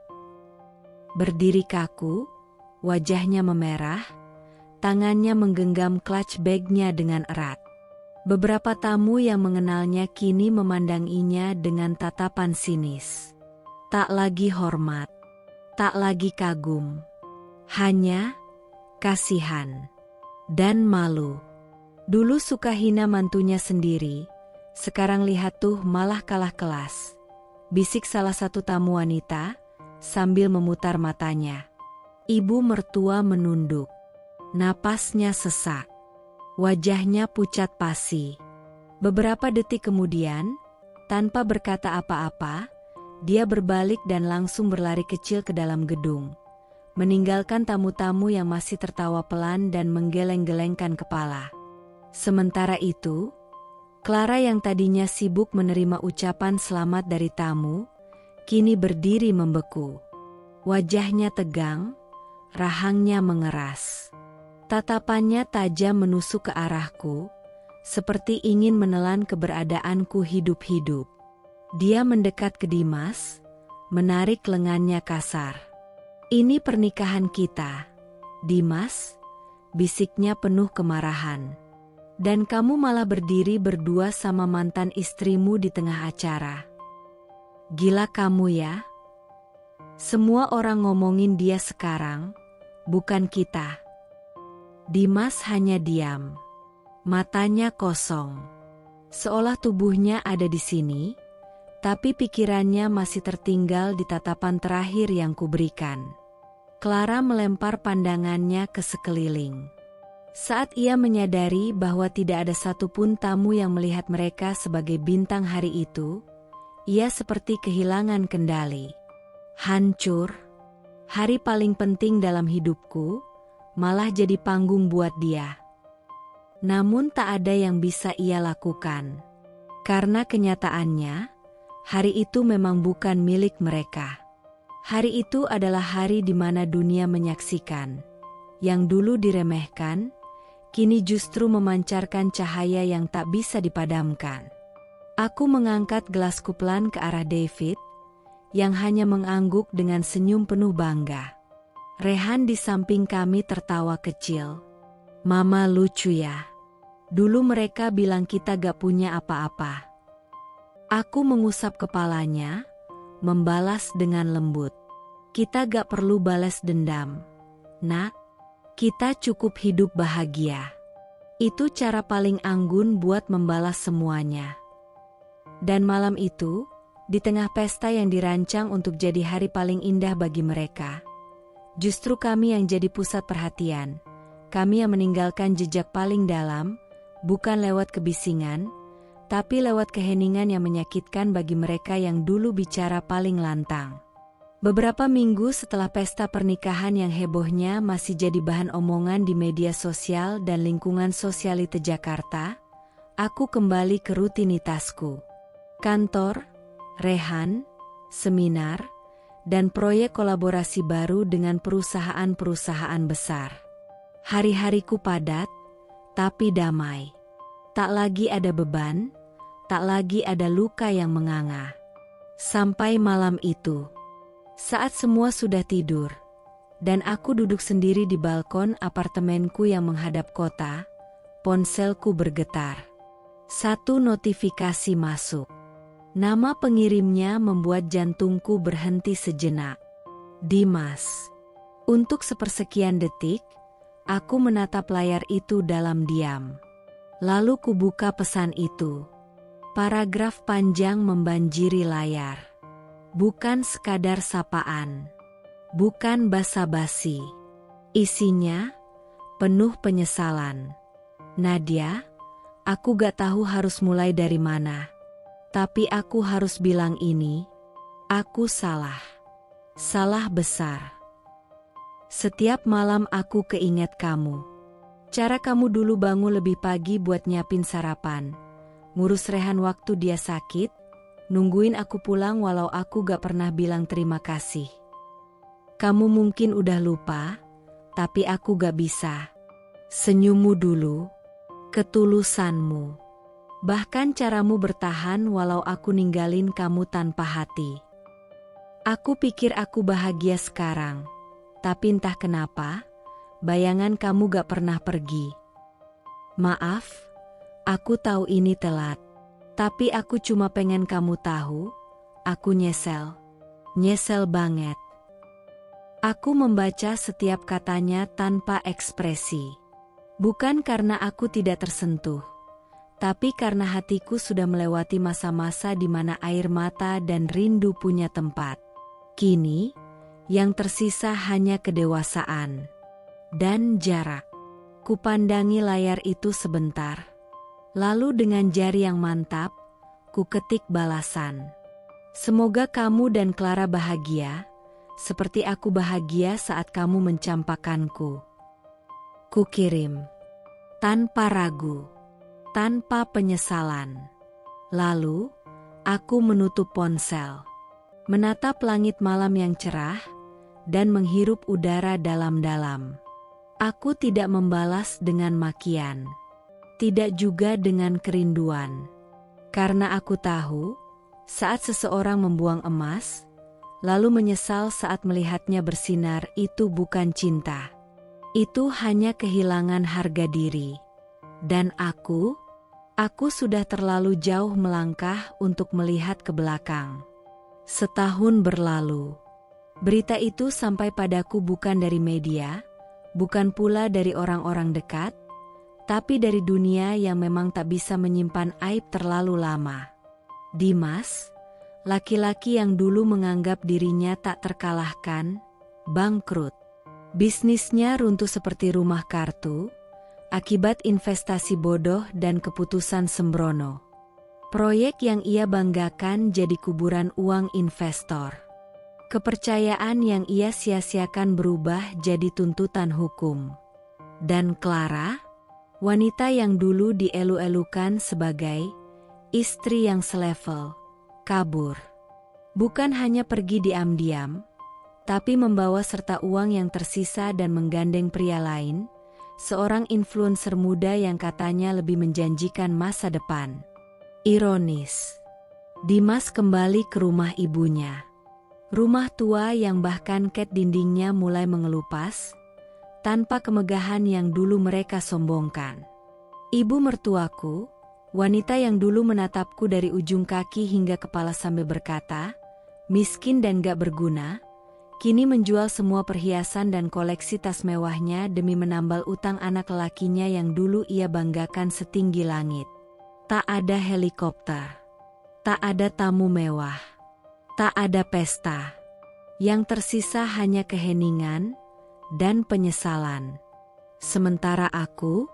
Berdiri kaku, wajahnya memerah, tangannya menggenggam clutch bag-nya dengan erat. Beberapa tamu yang mengenalnya kini memandanginya dengan tatapan sinis. Tak lagi hormat, tak lagi kagum, hanya kasihan dan malu. Dulu suka hina mantunya sendiri, sekarang lihat tuh malah kalah kelas. Bisik salah satu tamu wanita, sambil memutar matanya. Ibu mertua menunduk. Napasnya sesak. Wajahnya pucat pasi. Beberapa detik kemudian, tanpa berkata apa-apa, dia berbalik dan langsung berlari kecil ke dalam gedung, meninggalkan tamu-tamu yang masih tertawa pelan dan menggeleng-gelengkan kepala. Sementara itu, Clara yang tadinya sibuk menerima ucapan selamat dari tamu, kini berdiri membeku. Wajahnya tegang, rahangnya mengeras. Tatapannya tajam menusuk ke arahku, seperti ingin menelan keberadaanku hidup-hidup. Dia mendekat ke Dimas, menarik lengannya kasar. Ini pernikahan kita, Dimas, bisiknya penuh kemarahan. Dan kamu malah berdiri berdua sama mantan istrimu di tengah acara. Gila kamu ya? Semua orang ngomongin dia sekarang, bukan kita. Dimas hanya diam. Matanya kosong. Seolah tubuhnya ada di sini, tapi pikirannya masih tertinggal di tatapan terakhir yang kuberikan. Clara melempar pandangannya ke sekeliling. Saat ia menyadari bahwa tidak ada satupun tamu yang melihat mereka sebagai bintang hari itu, ia seperti kehilangan kendali. Hancur. Hari paling penting dalam hidupku, malah jadi panggung buat dia. Namun tak ada yang bisa ia lakukan. Karena kenyataannya, hari itu memang bukan milik mereka. Hari itu adalah hari di mana dunia menyaksikan. Yang dulu diremehkan, kini justru memancarkan cahaya yang tak bisa dipadamkan. Aku mengangkat gelasku pelan ke arah David, yang hanya mengangguk dengan senyum penuh bangga. Rehan di samping kami tertawa kecil. Mama lucu ya. Dulu mereka bilang kita gak punya apa-apa. Aku mengusap kepalanya, membalas dengan lembut. Kita gak perlu balas dendam. Nak, kita cukup hidup bahagia. Itu cara paling anggun buat membalas semuanya. Dan malam itu, di tengah pesta yang dirancang untuk jadi hari paling indah bagi mereka, justru kami yang jadi pusat perhatian. Kami yang meninggalkan jejak paling dalam, bukan lewat kebisingan, tapi lewat keheningan yang menyakitkan bagi mereka yang dulu bicara paling lantang. Beberapa minggu setelah pesta pernikahan yang hebohnya masih jadi bahan omongan di media sosial dan lingkungan sosialita Jakarta, aku kembali ke rutinitasku. Kantor, Rehan, seminar, dan proyek kolaborasi baru dengan perusahaan-perusahaan besar. Hari-hariku padat, tapi damai. Tak lagi ada beban, tak lagi ada luka yang menganga. Sampai malam itu, saat semua sudah tidur, dan aku duduk sendiri di balkon apartemenku yang menghadap kota, ponselku bergetar. Satu notifikasi masuk. Nama pengirimnya membuat jantungku berhenti sejenak. Dimas. Untuk sepersekian detik, aku menatap layar itu dalam diam. Lalu kubuka pesan itu. Paragraf panjang membanjiri layar. Bukan sekadar sapaan. Bukan basa-basi. Isinya penuh penyesalan. Nadia, aku gak tahu harus mulai dari mana. Tapi aku harus bilang ini, aku salah. Salah besar. Setiap malam aku keinget kamu. Cara kamu dulu bangun lebih pagi buat nyiapin sarapan. Ngurus Rehan waktu dia sakit, nungguin aku pulang walau aku gak pernah bilang terima kasih. Kamu mungkin udah lupa, tapi aku gak bisa. Senyummu dulu, ketulusanmu. Bahkan caramu bertahan walau aku ninggalin kamu tanpa hati. Aku pikir aku bahagia sekarang, tapi entah kenapa, bayangan kamu gak pernah pergi. Maaf, aku tahu ini telat, tapi aku cuma pengen kamu tahu, aku nyesel. Nyesel banget. Aku membaca setiap katanya tanpa ekspresi. Bukan karena aku tidak tersentuh, tapi karena hatiku sudah melewati masa-masa di mana air mata dan rindu punya tempat. Kini, yang tersisa hanya kedewasaan dan jarak. Kupandangi layar itu sebentar. Lalu dengan jari yang mantap, ku ketik balasan. Semoga kamu dan Clara bahagia, seperti aku bahagia saat kamu mencampakkanku. Ku kirim. Tanpa ragu. Tanpa penyesalan. Lalu, aku menutup ponsel. Menatap langit malam yang cerah, dan menghirup udara dalam-dalam. Aku tidak membalas dengan makian. Tidak juga dengan kerinduan. Karena aku tahu, saat seseorang membuang emas, lalu menyesal saat melihatnya bersinar, itu bukan cinta. Itu hanya kehilangan harga diri. Dan aku sudah terlalu jauh melangkah untuk melihat ke belakang. Setahun berlalu. Berita itu sampai padaku bukan dari media, bukan pula dari orang-orang dekat, tapi dari dunia yang memang tak bisa menyimpan aib terlalu lama. Dimas, laki-laki yang dulu menganggap dirinya tak terkalahkan, bangkrut. Bisnisnya runtuh seperti rumah kartu, akibat investasi bodoh dan keputusan sembrono. Proyek yang ia banggakan jadi kuburan uang investor. Kepercayaan yang ia sia-siakan berubah jadi tuntutan hukum. Dan Clara, wanita yang dulu dielu-elukan sebagai istri yang selevel, kabur. Bukan hanya pergi diam-diam, tapi membawa serta uang yang tersisa dan menggandeng pria lain, seorang influencer muda yang katanya lebih menjanjikan masa depan. Ironis, Dimas kembali ke rumah ibunya. Rumah tua yang bahkan cat dindingnya mulai mengelupas, tanpa kemegahan yang dulu mereka sombongkan. Ibu mertuaku, wanita yang dulu menatapku dari ujung kaki hingga kepala sambil berkata, miskin dan gak berguna, kini menjual semua perhiasan dan koleksi tas mewahnya demi menambal utang anak lelakinya yang dulu ia banggakan setinggi langit. Tak ada helikopter, tak ada tamu mewah, tak ada pesta. Yang tersisa hanya keheningan dan penyesalan. Sementara aku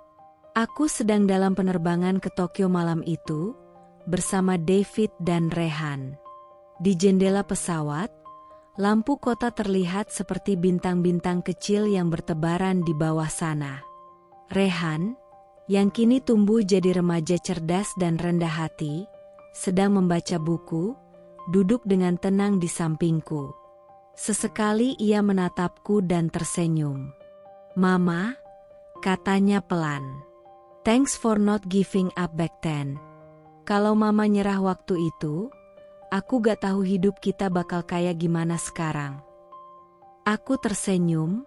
sedang dalam penerbangan ke Tokyo malam itu, bersama David dan Rehan. Di jendela pesawat, lampu kota terlihat seperti bintang-bintang kecil yang bertebaran di bawah sana. Rehan, yang kini tumbuh jadi remaja cerdas dan rendah hati, sedang membaca buku, duduk dengan tenang di sampingku. Sesekali ia menatapku dan tersenyum. "Mama," katanya pelan. "Thanks for not giving up back then." Kalau Mama nyerah waktu itu, aku gak tahu hidup kita bakal kayak gimana sekarang. Aku tersenyum,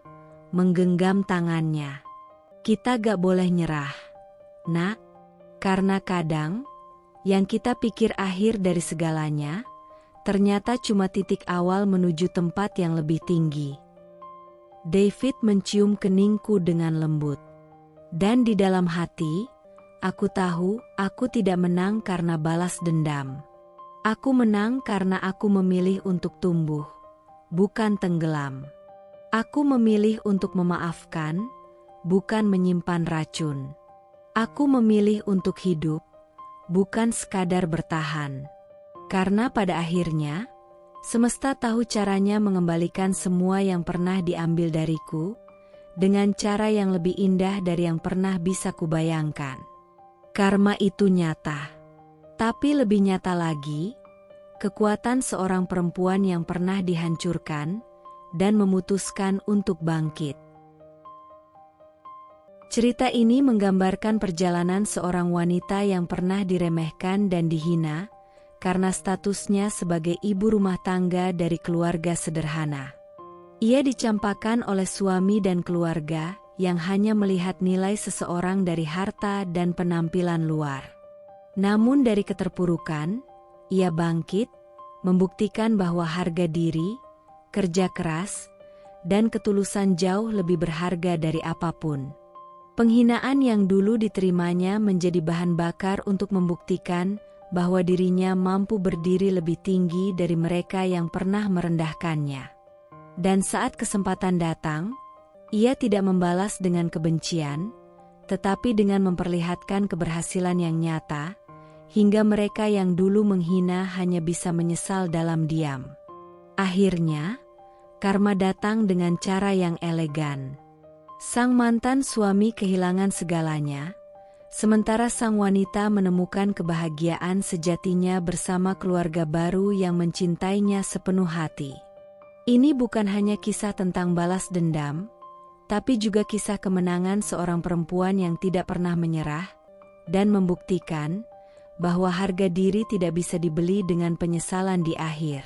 menggenggam tangannya. Kita gak boleh nyerah, Nak, karena kadang, yang kita pikir akhir dari segalanya, ternyata cuma titik awal menuju tempat yang lebih tinggi. David mencium keningku dengan lembut. Dan di dalam hati, aku tahu aku tidak menang karena balas dendam. Aku menang karena aku memilih untuk tumbuh, bukan tenggelam. Aku memilih untuk memaafkan, bukan menyimpan racun. Aku memilih untuk hidup, bukan sekadar bertahan. Karena pada akhirnya, semesta tahu caranya mengembalikan semua yang pernah diambil dariku, dengan cara yang lebih indah dari yang pernah bisa kubayangkan. Karma itu nyata. Tapi lebih nyata lagi, kekuatan seorang perempuan yang pernah dihancurkan dan memutuskan untuk bangkit. Cerita ini menggambarkan perjalanan seorang wanita yang pernah diremehkan dan dihina karena statusnya sebagai ibu rumah tangga dari keluarga sederhana. Ia dicampakkan oleh suami dan keluarga yang hanya melihat nilai seseorang dari harta dan penampilan luar. Namun dari keterpurukan, ia bangkit, membuktikan bahwa harga diri, kerja keras, dan ketulusan jauh lebih berharga dari apapun. Penghinaan yang dulu diterimanya menjadi bahan bakar untuk membuktikan bahwa dirinya mampu berdiri lebih tinggi dari mereka yang pernah merendahkannya. Dan saat kesempatan datang, ia tidak membalas dengan kebencian, tetapi dengan memperlihatkan keberhasilan yang nyata, hingga mereka yang dulu menghina hanya bisa menyesal dalam diam. Akhirnya, karma datang dengan cara yang elegan. Sang mantan suami kehilangan segalanya, sementara sang wanita menemukan kebahagiaan sejatinya bersama keluarga baru yang mencintainya sepenuh hati. Ini bukan hanya kisah tentang balas dendam, tapi juga kisah kemenangan seorang perempuan yang tidak pernah menyerah, dan membuktikan bahwa harga diri tidak bisa dibeli dengan penyesalan di akhir.